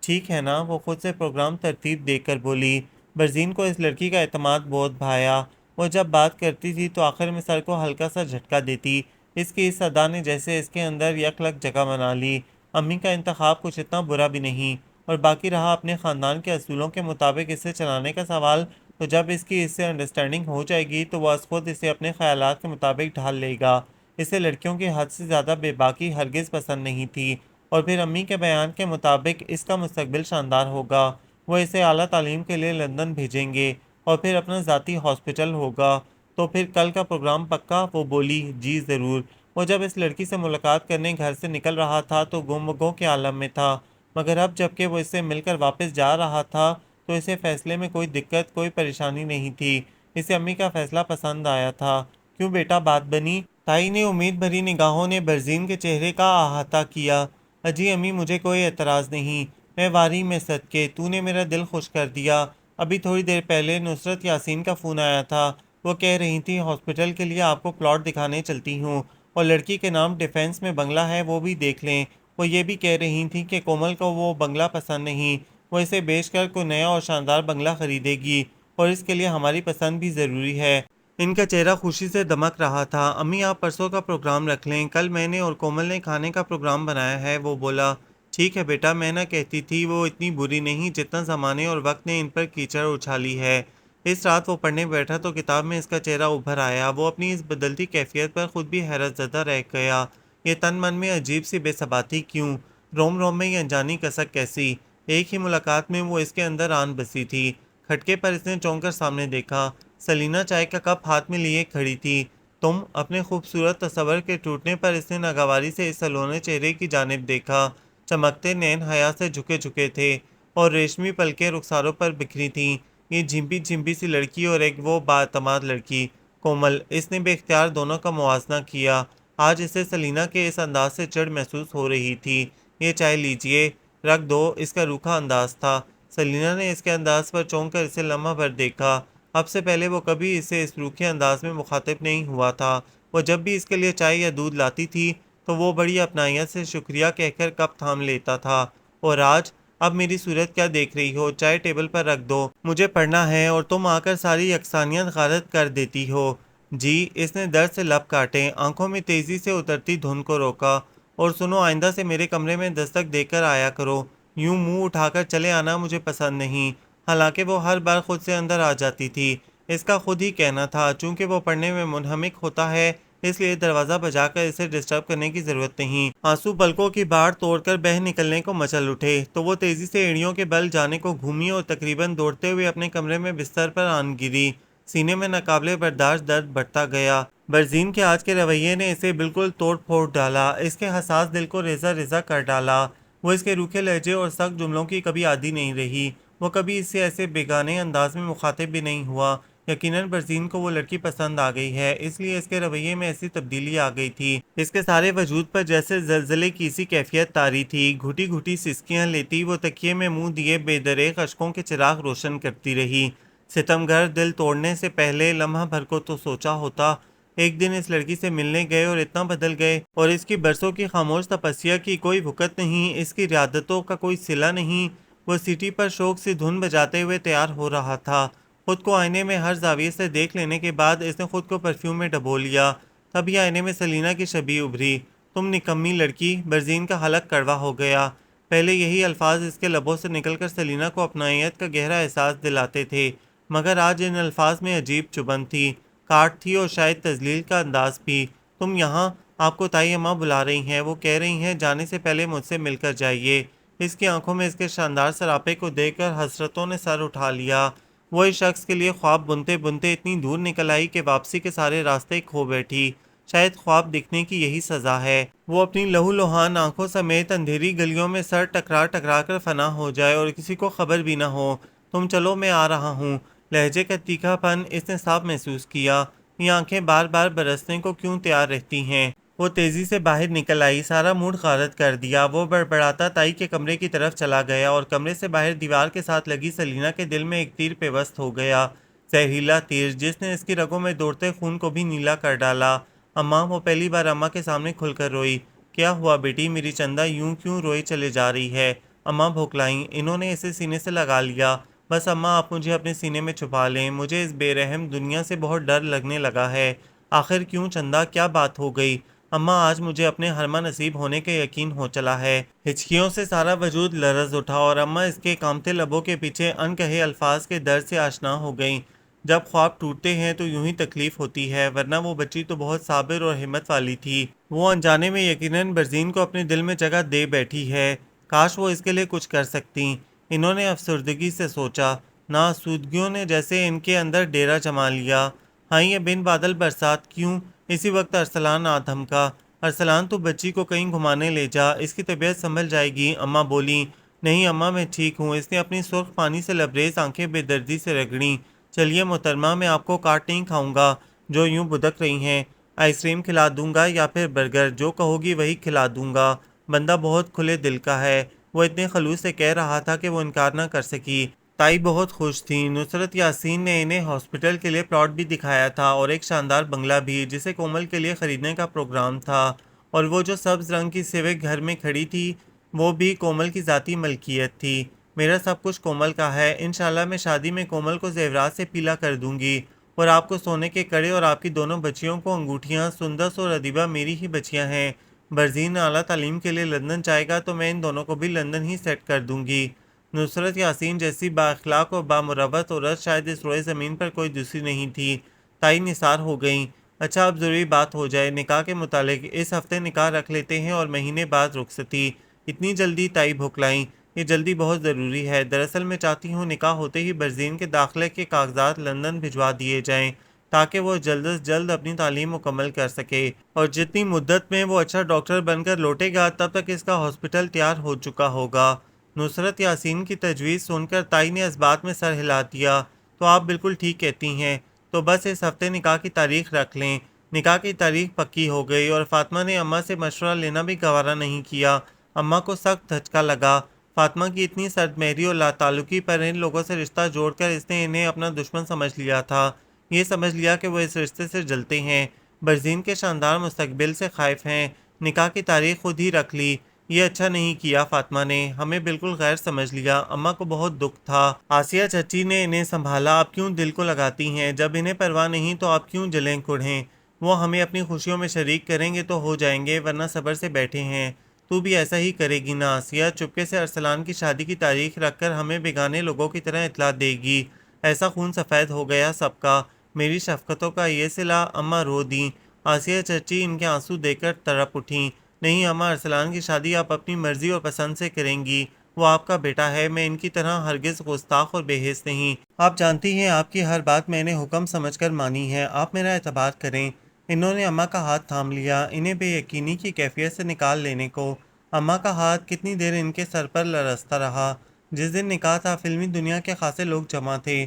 ٹھیک ہے نا؟ وہ خود سے پروگرام ترتیب دے کر بولی۔ برزین کو اس لڑکی کا اعتماد بہت بھایا۔ وہ جب بات کرتی تھی تو آخر میں سر کو ہلکا سا جھٹکا دیتی۔ اس کی اس ادا نے جیسے اس کے اندر یک لگ جگہ بنا لی۔ امی کا انتخاب کچھ اتنا برا بھی نہیں، اور باقی رہا اپنے خاندان کے اصولوں کے مطابق اسے چلانے کا سوال، تو جب اس کی اس سے انڈرسٹینڈنگ ہو جائے گی تو وہ از خود اسے اپنے خیالات کے مطابق ڈھال لے گا۔ اسے لڑکیوں کی حد سے زیادہ بے باکی ہرگز پسند نہیں تھی، اور پھر امی کے بیان کے مطابق اس کا مستقبل شاندار ہوگا۔ وہ اسے اعلیٰ تعلیم کے لیے لندن بھیجیں گے اور پھر اپنا ذاتی ہاسپٹل ہوگا۔ تو پھر کل کا پروگرام پکا؟ وہ بولی جی ضرور۔ وہ جب اس لڑکی سے ملاقات کرنے گھر سے نکل رہا تھا تو گم و گو کے عالم میں تھا، مگر اب جب کہ وہ اس سے مل کر واپس جا رہا تھا تو اسے فیصلے میں کوئی دقت، کوئی پریشانی نہیں تھی۔ اسے امی کا فیصلہ پسند آیا تھا۔ کیوں بیٹا، بات بنی؟ تائی نے امید بھری نگاہوں نے برزین کے چہرے کا احاطہ کیا۔ اجی امی، مجھے کوئی اعتراض نہیں، میں واری میں صدقے، تو نے میرا دل خوش کر دیا۔ ابھی تھوڑی دیر پہلے نصرت یاسین کا فون آیا تھا، وہ کہہ رہی تھی ہاسپٹل کے لیے آپ کو پلاٹ دکھانے چلتی ہوں، اور لڑکی کے نام ڈیفینس میں بنگلہ ہے، وہ بھی دیکھ لیں۔ وہ یہ بھی کہہ رہی تھیں کہ کومل کو وہ بنگلہ پسند نہیں، وہ اسے بیچ کر کوئی نیا اور شاندار بنگلہ خریدے گی، اور اس کے لیے ہماری پسند بھی ضروری ہے۔ ان کا چہرہ خوشی سے دمک رہا تھا۔ امی آپ پرسوں کا پروگرام رکھ لیں، کل میں نے اور کومل نے کھانے کا پروگرام بنایا ہے۔ وہ بولا ٹھیک ہے بیٹا، میں نہ کہتی تھی وہ اتنی بری نہیں جتنا زمانے اور وقت نے ان پر کیچڑ اچھالی ہے۔ اس رات وہ پڑھنے بیٹھا تو کتاب میں اس کا چہرہ ابھر آیا۔ وہ اپنی اس بدلتی کیفیت پر خود بھی حیرت زدہ رہ گیا۔ یہ تن من میں عجیب سی بے ثباتی کیوں؟ روم روم میں یہ انجانی کسک کیسی؟ ایک ہی ملاقات میں وہ اس کے اندر آن بسی تھی۔ کھٹکے پر اس نے چونک کر سامنے دیکھا۔ سلینا چائے کا کپ ہاتھ میں لیے کھڑی تھی۔ تم؟ اپنے خوبصورت تصور کے ٹوٹنے پر اس نے ناگواری سے اس سلونے چہرے کی جانب دیکھا۔ چمکتے نین حیا سے جھکے جھکے تھے اور ریشمی پلکیں رخساروں پر بکھری تھیں۔ یہ جھمپی جھمپی سی لڑکی اور ایک وہ بااعتماد لڑکی کومل، اس نے بے اختیار دونوں کا موازنہ کیا۔ آج اسے سلینا کے اس انداز سے چڑ محسوس ہو رہی تھی۔ یہ چائے لیجئے، رکھ دو، اس کا روکھا انداز تھا۔ سلینا نے اس کے انداز پر چونک کر اسے لمحہ بھر دیکھا۔ اب سے پہلے وہ کبھی اسے اس روکھے انداز میں مخاطب نہیں ہوا تھا۔ وہ جب بھی اس کے لیے چائے یا دودھ لاتی تھی تو وہ بڑی اپنائیت سے شکریہ کہہ کر کپ تھام لیتا تھا، اور آج اب میری صورت کیا دیکھ رہی ہو، چائے ٹیبل پر رکھ دو، مجھے پڑھنا ہے، اور تم آ کر ساری یکسانیت غارت کر دیتی ہو۔ جی، اس نے درد سے لب کاٹے، آنکھوں میں تیزی سے اترتی دھند کو روکا۔ اور سنو، آئندہ سے میرے کمرے میں دستک دے کر آیا کرو، یوں منہ اٹھا کر چلے آنا مجھے پسند نہیں۔ حالانکہ وہ ہر بار خود سے اندر آ جاتی تھی، اس کا خود ہی کہنا تھا، چونکہ وہ پڑھنے میں منہمک ہوتا ہے اس لیے دروازہ بجا کر اسے ڈسٹرب کرنے کی ضرورت نہیں۔ آنسو پلکوں کی باڑ توڑ کر بہہ نکلنے کو مچل اٹھے تو وہ تیزی سے ایڑیوں کے بل جانے کو گھومی اور تقریباً دوڑتے ہوئے اپنے کمرے میں بستر پر آن گری۔ سینے میں ناقابل برداشت درد بڑھتا گیا۔ برزین کے آج کے رویے نے اسے بالکل توڑ پھوڑ ڈالا، اس کے حساس دل کو ریزہ ریزہ کر ڈالا۔ وہ اس کے روکھے لہجے اور سخت جملوں کی کبھی عادی نہیں رہی، وہ کبھی اس سے ایسے بیگانے انداز میں مخاطب بھی نہیں ہوا۔ یقیناً برزین کو وہ لڑکی پسند آ گئی ہے، اس لیے اس کے رویے میں ایسی تبدیلی آ گئی تھی۔ اس کے سارے وجود پر جیسے زلزلے کی سی کیفیت طاری تھی۔ گھٹی گھٹی سسکیاں لیتی وہ تکیے میں منہ دیے بے دریغ اشکوں کے چراغ روشن کرتی رہی۔ ستمگر دل توڑنے سے پہلے لمحہ بھر کو تو سوچا ہوتا، ایک دن اس لڑکی سے ملنے گئے اور اتنا بدل گئے، اور اس کی برسوں کی خاموش تپسیا کی کوئی وقت نہیں، اس کی ریاضتوں کا کوئی صلہ نہیں۔ وہ سیٹی پر شوق سے دھن بجاتے ہوئے تیار ہو رہا تھا۔ خود کو آئینے میں ہر زاویے سے دیکھ لینے کے بعد اس نے خود کو پرفیوم میں ڈبو لیا۔ تبھی آئینے میں سلینا کی شبیہ ابھری۔ تم نکمی لڑکی، برزین کا حلق کڑوا ہو گیا۔ پہلے یہی الفاظ اس کے لبوں سے نکل کر سلینا کو اپنائیت کا گہرا احساس دلاتے تھے، مگر آج ان الفاظ میں عجیب چبھن تھی، کاٹ تھی اور شاید تذلیل کا انداز بھی۔ تم یہاں، آپ کو تائی اماں بلا رہی ہیں، وہ کہہ رہی ہیں جانے سے پہلے مجھ سے مل کر جائیے۔ اس کی آنکھوں میں اس کے شاندار سراپے کو دیکھ کر حسرتوں نے سر اٹھا لیا۔ وہ اس شخص کے لیے خواب بنتے بنتے اتنی دور نکل آئی کہ واپسی کے سارے راستے کھو بیٹھی۔ شاید خواب دکھنے کی یہی سزا ہے، وہ اپنی لہو لہان آنکھوں سمیت اندھیری گلیوں میں سر ٹکرا ٹکرا کر فنا ہو جائے اور کسی کو خبر بھی نہ ہو۔ تم چلو، میں آ رہا ہوں۔ لہجے کا تیکھا پن اس نے صاف محسوس کیا۔ یہ آنکھیں بار بار برسنے کو کیوں تیار رہتی ہیں؟ وہ تیزی سے باہر نکل آئی، سارا موڈ غارت کر دیا۔ وہ بڑبڑاتا تائی کے کمرے کی طرف چلا گیا اور کمرے سے باہر دیوار کے ساتھ لگی سلینا کے دل میں ایک تیر پیوست ہو گیا، زہریلا تیر جس نے اس کی رگوں میں دوڑتے خون کو بھی نیلا کر ڈالا۔ اماں، وہ پہلی بار اماں کے سامنے کھل کر روئی۔ کیا ہوا بیٹی، میری چندہ یوں کیوں روئے چلے جا رہی ہے؟ اماں بھوکلائیں، انہوں نے اسے سینے سے لگا لیا۔ بس اماں، آپ مجھے اپنے سینے میں چھپا لیں، مجھے اس بے رحم دنیا سے بہت ڈر لگنے لگا ہے۔ آخر کیوں چندہ، کیا بات ہو گئی؟ اماں، آج مجھے اپنے حرمہ نصیب ہونے کا یقین ہو چلا ہے۔ ہچکیوں سے سارا وجود لرز اٹھا اور اماں اس کے کامتے لبوں کے پیچھے ان کہے الفاظ کے درد سے آشنا ہو گئیں۔ جب خواب ٹوٹتے ہیں تو یوں ہی تکلیف ہوتی ہے، ورنہ وہ بچی تو بہت صابر اور ہمت والی تھی۔ وہ انجانے میں یقیناً برزین کو اپنے دل میں جگہ دے بیٹھی ہے، کاش وہ اس کے لیے کچھ کر سکتی۔ انہوں نے افسردگی سے سوچا۔ ناسودگیوں نے جیسے ان کے اندر ڈیرا جما لیا۔ ہاں، یہ بن بادل برسات کیوں؟ اسی وقت ارسلان آ دھمکا۔ ارسلان، تو بچی کو کہیں گھمانے لے جا، اس کی طبیعت سنبھل جائے گی۔ اماں بولیں۔ نہیں اماں، میں ٹھیک ہوں۔ اس نے اپنی سرخ پانی سے لبریز آنکھیں بے دردی سے رگڑیں۔ چلیے محترمہ، میں آپ کو کاٹ نہیں کھاؤں گا جو یوں بدک رہی ہیں۔ آئس کریم کھلا دوں گا یا پھر برگر، جو کہو گی وہی کھلا دوں گا۔ بندہ بہت کھلے دل کا ہے، وہ اتنے خلوص سے کہہ رہا تھا کہ وہ انکار نہ کر سکی۔ تائی بہت خوش تھی۔ نصرت یاسین نے انہیں ہاسپٹل کے لیے پلاٹ بھی دکھایا تھا اور ایک شاندار بنگلہ بھی جسے کومل کے لیے خریدنے کا پروگرام تھا، اور وہ جو سبز رنگ کی سیوک گھر میں کھڑی تھی وہ بھی کومل کی ذاتی ملکیت تھی۔ میرا سب کچھ کومل کا ہے، انشاءاللہ میں شادی میں کومل کو زیورات سے پیلا کر دوں گی، اور آپ کو سونے کے کڑے اور آپ کی دونوں بچیوں کو انگوٹھیاں۔ سندس اور ادیبہ میری ہی بچیاں ہیں۔ برزین اعلیٰ تعلیم کے لیے لندن جائے گا تو میں ان دونوں کو بھی لندن ہی سیٹ کر دوں گی۔ نصرت یاسین جیسی با اخلاق اور بامروت عورت شاید اس روئے زمین پر کوئی دوسری نہیں تھی۔ تائی نثار ہو گئیں۔ اچھا، اب ضروری بات ہو جائے، نکاح کے متعلق۔ اس ہفتے نکاح رکھ لیتے ہیں اور مہینے بعد رخصتی۔ اتنی جلدی؟ تائی بھوکلائیں۔ یہ جلدی بہت ضروری ہے، دراصل میں چاہتی ہوں نکاح ہوتے ہی برزین کے داخلے کے کاغذات لندن بھجوا دیے جائیں تاکہ وہ جلد از جلد اپنی تعلیم مکمل کر سکے، اور جتنی مدت میں وہ اچھا ڈاکٹر بن کر لوٹے گا تب تک اس کا ہاسپٹل تیار ہو چکا ہوگا۔ نصرت یاسین کی تجویز سن کر تائی نے اس بات میں سر ہلا دیا۔ تو آپ بالکل ٹھیک کہتی ہیں، تو بس اس ہفتے نکاح کی تاریخ رکھ لیں۔ نکاح کی تاریخ پکی ہو گئی اور فاطمہ نے اماں سے مشورہ لینا بھی گوارا نہیں کیا۔ اماں کو سخت دھچکا لگا۔ فاطمہ کی اتنی سرد مہری اور لا تعلقی پر ان لوگوں سے رشتہ جوڑ کر اس نے انہیں اپنا دشمن سمجھ لیا تھا۔ یہ سمجھ لیا کہ وہ اس رشتے سے جلتے ہیں، برزین کے شاندار مستقبل سے خائف ہیں۔ نکاح کی تاریخ خود ہی رکھ لی۔ یہ اچھا نہیں کیا فاطمہ نے، ہمیں بالکل غیر سمجھ لیا۔ اماں کو بہت دکھ تھا۔ آسیہ چچی نے انہیں سنبھالا۔ آپ کیوں دل کو لگاتی ہیں؟ جب انہیں پرواہ نہیں تو آپ کیوں جلیں کڑھیں؟ وہ ہمیں اپنی خوشیوں میں شریک کریں گے تو ہو جائیں گے، ورنہ صبر سے بیٹھے ہیں۔ تو بھی ایسا ہی کرے گی نا آسیہ؟ چپکے سے ارسلان کی شادی کی تاریخ رکھ کر ہمیں بیگانے لوگوں کی طرح اطلاع دے گی؟ ایسا خون سفید ہو گیا سب کا۔ میری شفقتوں کا یہ صلہ؟ اماں رو دیں۔ آسیہ چچی ان کے آنسو دیکھ کر تڑپ اٹھیں۔ نہیں اماں، ارسلان کی شادی آپ اپنی مرضی اور پسند سے کریں گی۔ وہ آپ کا بیٹا ہے، میں ان کی طرح ہرگز گستاخ اور بے حس نہیں۔ آپ جانتی ہیں آپ کی ہر بات میں نے حکم سمجھ کر مانی ہے، آپ میرا اعتبار کریں۔ انہوں نے اماں کا ہاتھ تھام لیا، انہیں بے یقینی کی کیفیت سے نکال لینے کو۔ اماں کا ہاتھ کتنی دیر ان کے سر پر لرزتا رہا۔ جس دن نکاح تھا فلمی دنیا کے خاصے لوگ جمع تھے۔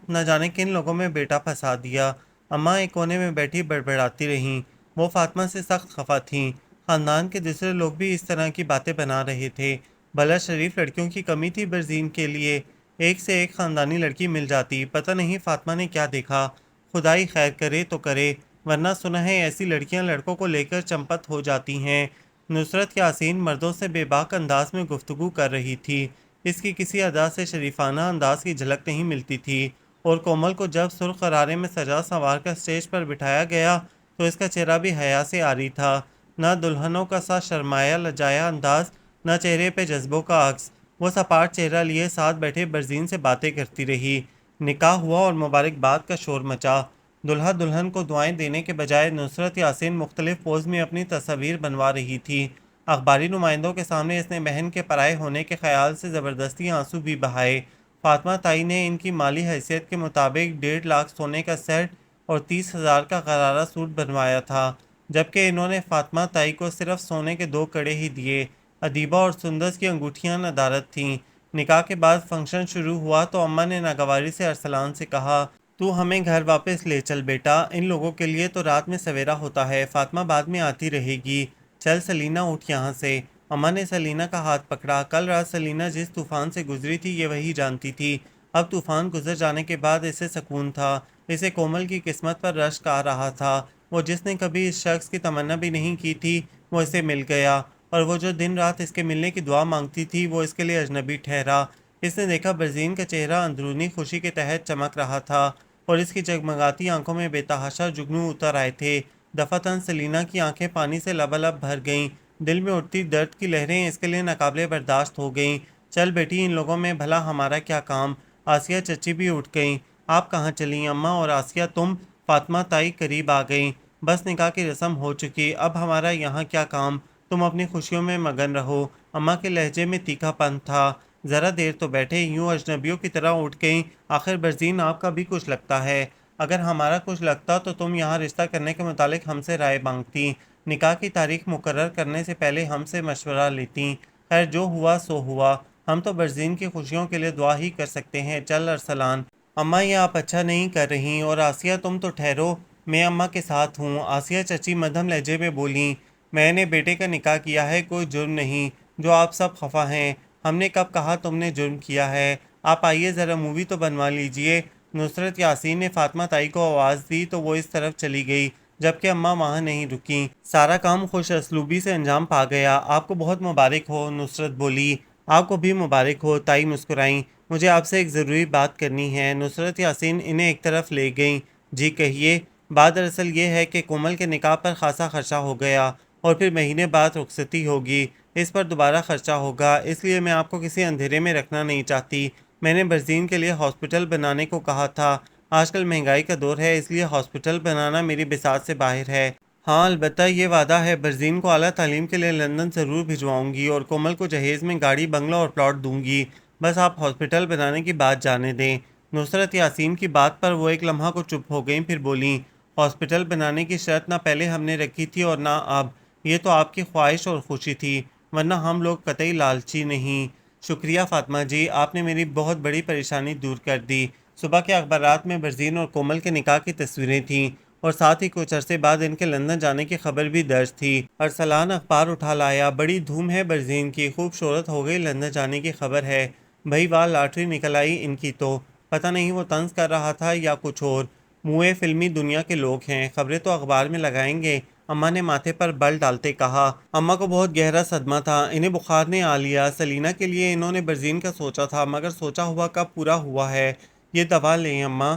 نہ جانے کن لوگوں میں بیٹا پھنسا دیا۔ اماں ایک کونے میں بیٹھی بڑبڑاتی رہیں۔ وہ فاطمہ سے سخت خفا تھیں۔ خاندان کے دوسرے لوگ بھی اس طرح کی باتیں بنا رہے تھے۔ بھلا شریف لڑکیوں کی کمی تھی برزین کے لیے؟ ایک سے ایک خاندانی لڑکی مل جاتی۔ پتہ نہیں فاطمہ نے کیا دیکھا۔ خدائی خیر کرے تو کرے، ورنہ سنا ہے ایسی لڑکیاں لڑکوں کو لے کر چمپت ہو جاتی ہیں۔ نصرت یاسین مردوں سے بے باک انداز میں گفتگو کر رہی تھی۔ اس کی کسی ادا سے شریفانہ انداز کی جھلک نہیں ملتی تھی، اور کومل کو جب سرخ غرارے میں سجا سنوار کر اسٹیج پر بٹھایا گیا تو اس کا چہرہ بھی حیا سے عاری تھا۔ نہ دلہنوں کا سا شرمایا لجایا انداز، نہ چہرے پہ جذبوں کا عکس۔ وہ سپاٹ چہرہ لیے ساتھ بیٹھے برزین سے باتیں کرتی رہی۔ نکاح ہوا اور مبارکباد کا شور مچا۔ دلہا دلہن کو دعائیں دینے کے بجائے نصرت یاسین مختلف پوز میں اپنی تصاویر بنوا رہی تھی۔ اخباری نمائندوں کے سامنے اس نے بہن کے پرائے ہونے کے خیال سے زبردستی آنسو بھی بہائے۔ فاطمہ تائی نے ان کی مالی حیثیت کے مطابق 1.5 لاکھ سونے کا سیٹ اور 30,000 کا غرارہ سوٹ بنوایا تھا، جبکہ انہوں نے فاطمہ تائی کو صرف سونے کے 2 کڑے ہی دیے۔ ادیبہ اور سندس کی انگوٹھیاں ندارت تھیں۔ نکاح کے بعد فنکشن شروع ہوا تو اماں نے ناگواری سے ارسلان سے کہا، تو ہمیں گھر واپس لے چل بیٹا، ان لوگوں کے لیے تو رات میں سویرا ہوتا ہے، فاطمہ بعد میں آتی رہے گی۔ چل سلینا اٹھ یہاں سے۔ اماں نے سلینا کا ہاتھ پکڑا۔ کل رات سلینا جس طوفان سے گزری تھی یہ وہی جانتی تھی۔ اب طوفان گزر جانے کے بعد اسے سکون تھا۔ اسے کومل کی قسمت پر رشک آ رہا تھا۔ وہ جس نے کبھی اس شخص کی تمنا بھی نہیں کی تھی وہ اسے مل گیا، اور وہ جو دن رات اس کے ملنے کی دعا مانگتی تھی وہ اس کے لیے اجنبی ٹھہرا۔ اس نے دیکھا برزین کا چہرہ اندرونی خوشی کے تحت چمک رہا تھا، اور اس کی جگمگاتی آنکھوں میں بے تحاشا جگنو اتر آئے تھے۔ دفعتاً سلینا کی آنکھیں پانی سے لبالب بھر گئیں۔ دل میں اٹھتی درد کی لہریں اس کے لیے ناقابل برداشت ہو گئیں۔ چل بیٹی، ان لوگوں میں بھلا ہمارا کیا کام؟ آسیہ چچی بھی اٹھ گئیں۔ آپ کہاں چلیں اماں اور آسیہ تم؟ فاطمہ تائی قریب آ گئیں۔ بس نکاح کی رسم ہو چکی، اب ہمارا یہاں کیا کام؟ تم اپنی خوشیوں میں مگن رہو۔ اماں کے لہجے میں تیکھا پن تھا۔ ذرا دیر تو بیٹھے، یوں اجنبیوں کی طرح اٹھ گئیں۔ آخر برزین آپ کا بھی کچھ لگتا ہے؟ اگر ہمارا کچھ لگتا تو تم یہاں رشتہ کرنے کے متعلق ہم سے رائے مانگتی، نکاح کی تاریخ مقرر کرنے سے پہلے ہم سے مشورہ لیتیں۔ خیر جو ہوا سو ہوا، ہم تو برزین کی خوشیوں کے لیے دعا ہی کر سکتے ہیں۔ چل ارسلان۔ اماں یہ آپ اچھا نہیں کر رہی، اور آسیہ تم تو ٹھہرو، میں اماں کے ساتھ ہوں۔ آسیہ چچی مدھم لہجے میں بولیں، میں نے بیٹے کا نکاح کیا ہے، کوئی جرم نہیں، جو آپ سب خفا ہیں۔ ہم نے کب کہا تم نے جرم کیا ہے؟ آپ آئیے ذرا مووی تو بنوا لیجئے۔ نصرت یاسین نے فاطمہ تائی کو آواز دی تو وہ اس طرف چلی گئی، جبکہ اماں وہاں نہیں رکیں۔ سارا کام خوش اسلوبی سے انجام پا گیا۔ آپ کو بہت مبارک ہو، نصرت بولی۔ آپ کو بھی مبارک ہو، تائی مسکرائیں۔ مجھے آپ سے ایک ضروری بات کرنی ہے۔ نصرت یاسین انہیں ایک طرف لے گئیں۔ جی کہیے۔ بات دراصل یہ ہے کہ کومل کے نکاح پر خاصا خرچہ ہو گیا، اور پھر مہینے بعد رخصتی ہوگی، اس پر دوبارہ خرچہ ہوگا، اس لیے میں آپ کو کسی اندھیرے میں رکھنا نہیں چاہتی۔ میں نے برزین کے لیے ہاسپٹل بنانے کو کہا تھا۔ آج کل مہنگائی کا دور ہے، اس لیے ہاسپٹل بنانا میری بساط سے باہر ہے۔ ہاں البتہ یہ وعدہ ہے، برزین کو اعلیٰ تعلیم کے لیے لندن ضرور بھجواؤں گی، اور کومل کو جہیز میں گاڑی بنگلہ اور پلاٹ دوں گی۔ بس آپ ہاسپٹل بنانے کی بات جانے دیں۔ نصرت یاسین کی بات پر وہ ایک لمحہ کو چپ ہو گئیں، پھر بولیں، ہاسپٹل بنانے کی شرط نہ پہلے ہم نے رکھی تھی اور نہ اب، یہ تو آپ کی خواہش اور خوشی تھی، ورنہ ہم لوگ قطعی لالچی نہیں۔ شکریہ فاطمہ جی، آپ نے میری بہت بڑی پریشانی دور کر دی۔ صبح کے اخبارات میں برزین اور کومل کے نکاح کی تصویریں تھیں، اور ساتھ ہی کچھ عرصے بعد ان کے لندن جانے کی خبر بھی درج تھی۔ ارسلان اخبار اٹھا لایا، بڑی دھوم ہے برزین کی، خوب شہرت ہو گئی، لندن جانے کی خبر ہے۔ بھئی واہ، لاٹری نکل آئی ان کی تو۔ پتہ نہیں وہ طنز کر رہا تھا یا کچھ اور۔ موئے فلمی دنیا کے لوگ ہیں، خبریں تو اخبار میں لگائیں گے، اماں نے ماتھے پر بل ڈالتے کہا۔ اماں کو بہت گہرا صدمہ تھا، انہیں بخار نے آ لیا۔ سلینا کے لیے انہوں نے برزین کا سوچا تھا، مگر سوچا ہوا کب پورا ہوا ہے۔ یہ دوا لیں اماں،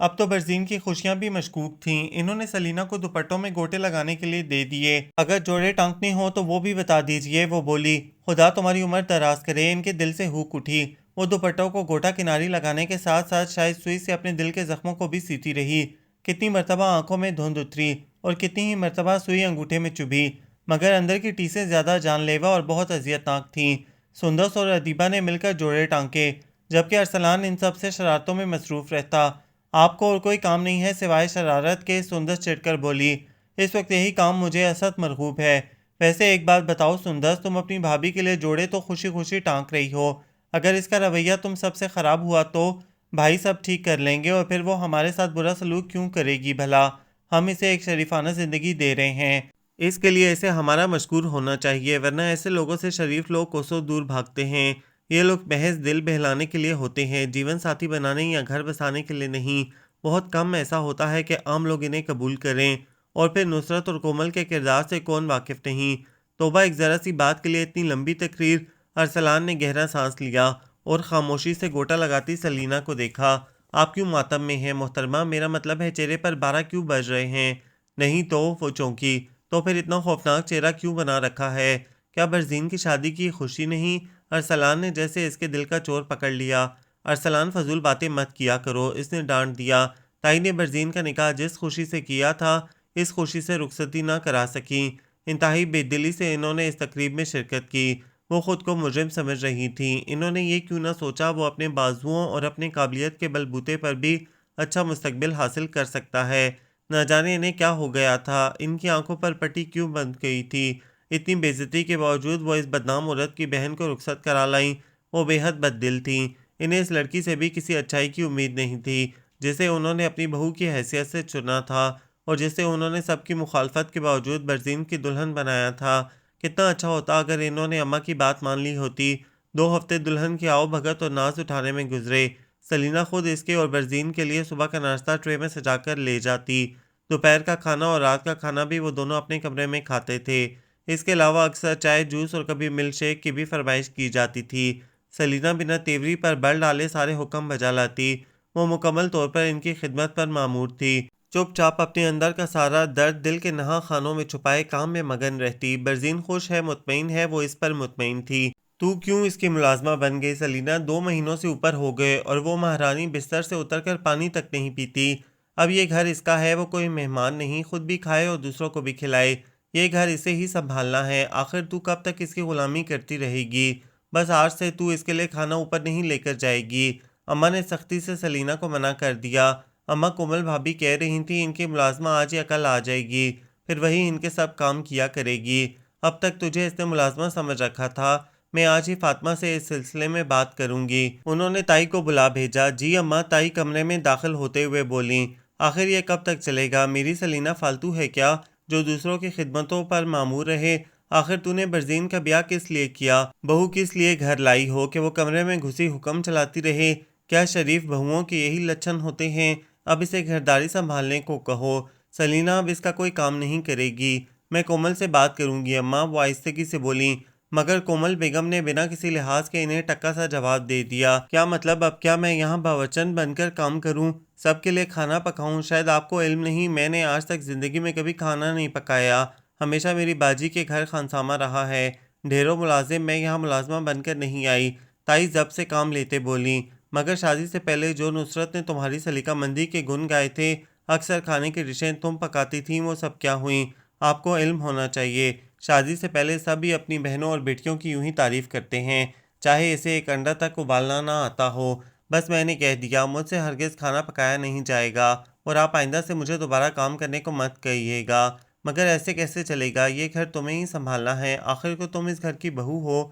اب تو برزین کی خوشیاں بھی مشکوک تھیں۔ انہوں نے سلینا کو دوپٹوں میں گوٹے لگانے کے لیے دے دیے۔ اگر جوڑے ٹانکنے ہوں تو وہ بھی بتا دیجئے، وہ بولی۔ خدا تمہاری عمر دراز کرے۔ ان کے دل سے ہوک اٹھی۔ وہ دوپٹوں کو گوٹا کناری لگانے کے ساتھ ساتھ شاید سوئی سے اپنے دل کے زخموں کو بھی سیتی رہی۔ کتنی مرتبہ آنکھوں میں دھند اتری اور کتنی ہی مرتبہ سوئی انگوٹھے میں چبھی، مگر اندر کی ٹیسیں زیادہ جان لیوا اور بہت اذیتناک تھیں۔ سندس اور ادیبہ نے مل کر جوڑے ٹانکے، جبکہ ارسلان ان سب سے شرارتوں میں مصروف رہتا۔ آپ کو اور کوئی کام نہیں ہے سوائے شرارت کے؟ سندس چڑھ کر بولی۔ اس وقت یہی کام مجھے اسد مرغوب ہے۔ ویسے ایک بات بتاؤ سندس، تم اپنی بھابھی کے لیے جوڑے تو خوشی خوشی ٹانک رہی ہو، اگر اس کا رویہ تم سب سے خراب ہوا تو بھائی سب ٹھیک کر لیں گے، اور پھر وہ ہمارے ساتھ برا سلوک کیوں کرے گی بھلا؟ ہم اسے ایک شریفانہ زندگی دے رہے ہیں، اس کے لیے اسے ہمارا مشکور ہونا چاہیے، ورنہ ایسے لوگوں سے شریف لوگ کوسوں دور بھاگتے ہیں۔ یہ لوگ محض دل بہلانے کے لیے ہوتے ہیں، جیون ساتھی بنانے یا گھر بسانے کے لیے نہیں۔ بہت کم ایسا ہوتا ہے کہ عام لوگ انہیں قبول کریں، اور پھر نصرت اور کومل کے کردار سے کون واقف نہیں؟ توبہ، ایک ذرا سی بات کے لیے اتنی لمبی تقریر؟ ارسلان نے گہرا سانس لیا اور خاموشی سے گوٹا لگاتی سلینا کو دیکھا۔ آپ کیوں ماتم میں ہیں محترمہ؟ میرا مطلب ہے چہرے پر 12 کیوں بج رہے ہیں؟ نہیں تو؟ وہ چونکی۔ تو پھر اتنا خوفناک چہرہ کیوں بنا رکھا ہے؟ کیا برزین کی شادی کی خوشی نہیں؟ ارسلان نے جیسے اس کے دل کا چور پکڑ لیا۔ ارسلان، فضول باتیں مت کیا کرو، اس نے ڈانٹ دیا۔ تائی نے برزین کا نکاح جس خوشی سے کیا تھا، اس خوشی سے رخصتی نہ کرا سکیں۔ انتہائی بے دلی سے انہوں نے اس تقریب میں شرکت کی۔ وہ خود کو مجرم سمجھ رہی تھیں۔ انہوں نے یہ کیوں نہ سوچا وہ اپنے بازوؤں اور اپنے قابلیت کے بلبوتے پر بھی اچھا مستقبل حاصل کر سکتا ہے۔ نہ جانے انہیں کیا ہو گیا تھا، ان کی آنکھوں پر پٹی کیوں بند گئی تھی؟ اتنی بے عزتی کے باوجود وہ اس بدنام عورت کی بہن کو رخصت کرا لائیں۔ وہ بے حد بد دل تھیں۔ انہیں اس لڑکی سے بھی کسی اچھائی کی امید نہیں تھی، جسے انہوں نے اپنی بہو کی حیثیت سے چنا تھا، اور جسے انہوں نے سب کی مخالفت کے باوجود برزین کی دلہن بنایا تھا۔ کتنا اچھا ہوتا اگر انہوں نے اماں کی بات مان لی ہوتی۔ 2 ہفتے دلہن کی آؤ بھگت اور ناز اٹھانے میں گزرے۔ سلینا خود اس کے اور برزین کے لیے صبح کا ناشتہ ٹرے میں سجا کر لے جاتی۔ دوپہر کا کھانا اور رات کا کھانا بھی وہ دونوں اپنے کمرے میں کھاتے تھے۔ اس کے علاوہ اکثر چائے، جوس اور کبھی ملک شیک کی بھی فرمائش کی جاتی تھی۔ سلینا بنا تیوری پر بل ڈالے سارے حکم بجا لاتی۔ وہ مکمل طور پر ان کی خدمت پر مامور تھی۔ چپ چاپ اپنے اندر کا سارا درد دل کے نہا خانوں میں چھپائے کام میں مگن رہتی۔ برزین خوش ہے، مطمئن ہے، وہ اس پر مطمئن تھی۔ تو کیوں اس کی ملازمہ بن گئی سلینا؟ 2 مہینوں سے اوپر ہو گئے اور وہ مہارانی بستر سے اتر کر پانی تک نہیں پیتی۔ اب یہ گھر اس کا ہے، وہ کوئی مہمان نہیں، خود بھی کھائے اور دوسروں کو بھی کھلائے۔ یہ گھر اسے ہی سنبھالنا ہے۔ آخر تو کب تک اس کی غلامی کرتی رہے گی؟ بس آج سے تو اس کے لیے کھانا اوپر نہیں لے کر جائے گی۔ اماں نے سختی سے سلینا کو منع کر دیا۔ اماں کومل بھابھی کہہ رہی تھیں ان کی ملازمہ آج یا کل آ جائے گی، پھر وہی ان کے سب کام کیا کرے گی۔ اب تک تجھے اس نے ملازمہ سمجھ رکھا تھا۔ میں آج ہی فاطمہ سے اس سلسلے میں بات کروں گی۔ انہوں نے تائی کو بلا بھیجا۔ جی اماں، تائی کمرے میں داخل ہوتے ہوئے بولیں۔ آخر یہ کب تک چلے گا؟ میری سلینا فالتو ہے کیا جو دوسروں کی خدمتوں پر معمور رہے؟ آخر تو نے برزین کا بیاہ کس لیے کیا؟ بہو کس لیے گھر لائی ہو کہ وہ کمرے میں گھسی حکم چلاتی رہے؟ کیا شریف بہوؤں کے یہی لچھن ہوتے ہیں؟ اب اسے گھرداری سنبھالنے کو کہو۔ سلینا اب اس کا کوئی کام نہیں کرے گی۔ میں کومل سے بات کروں گی اماں، وہ آہستگی سے بولیں۔ مگر کومل بیگم نے بنا کسی لحاظ کے انہیں ٹکا سا جواب دے دیا۔ کیا مطلب؟ اب کیا میں یہاں باوچن بن کر کام کروں؟ سب کے لیے کھانا پکاؤں؟ شاید آپ کو علم نہیں، میں نے آج تک زندگی میں کبھی کھانا نہیں پکایا۔ ہمیشہ میری باجی کے گھر خانسامہ رہا ہے۔ ڈھیروں ملازم، میں یہاں ملازمہ بن کر نہیں آئی۔ تائی ضبط سے کام لیتے بولیں۔ مگر شادی سے پہلے جو نصرت نے تمہاری سلیقہ مندی کے گن گائے تھے، اکثر کھانے کی ڈشیں تم پکاتی تھیں، وہ سب کیا ہوئیں؟ آپ کو علم ہونا چاہیے، شادی سے پہلے سب ہی اپنی بہنوں اور بیٹیوں کی یوں ہی تعریف کرتے ہیں، چاہے اسے ایک انڈا تک ابالنا نہ آتا ہو۔ بس میں نے کہہ دیا، مجھ سے ہرگز کھانا پکایا نہیں جائے گا، اور آپ آئندہ سے مجھے دوبارہ کام کرنے کو مت کہیے گا۔ مگر ایسے کیسے چلے گا؟ یہ گھر تمہیں ہی سنبھالنا ہے، آخر کو تم اس گھر کی بہو ہو۔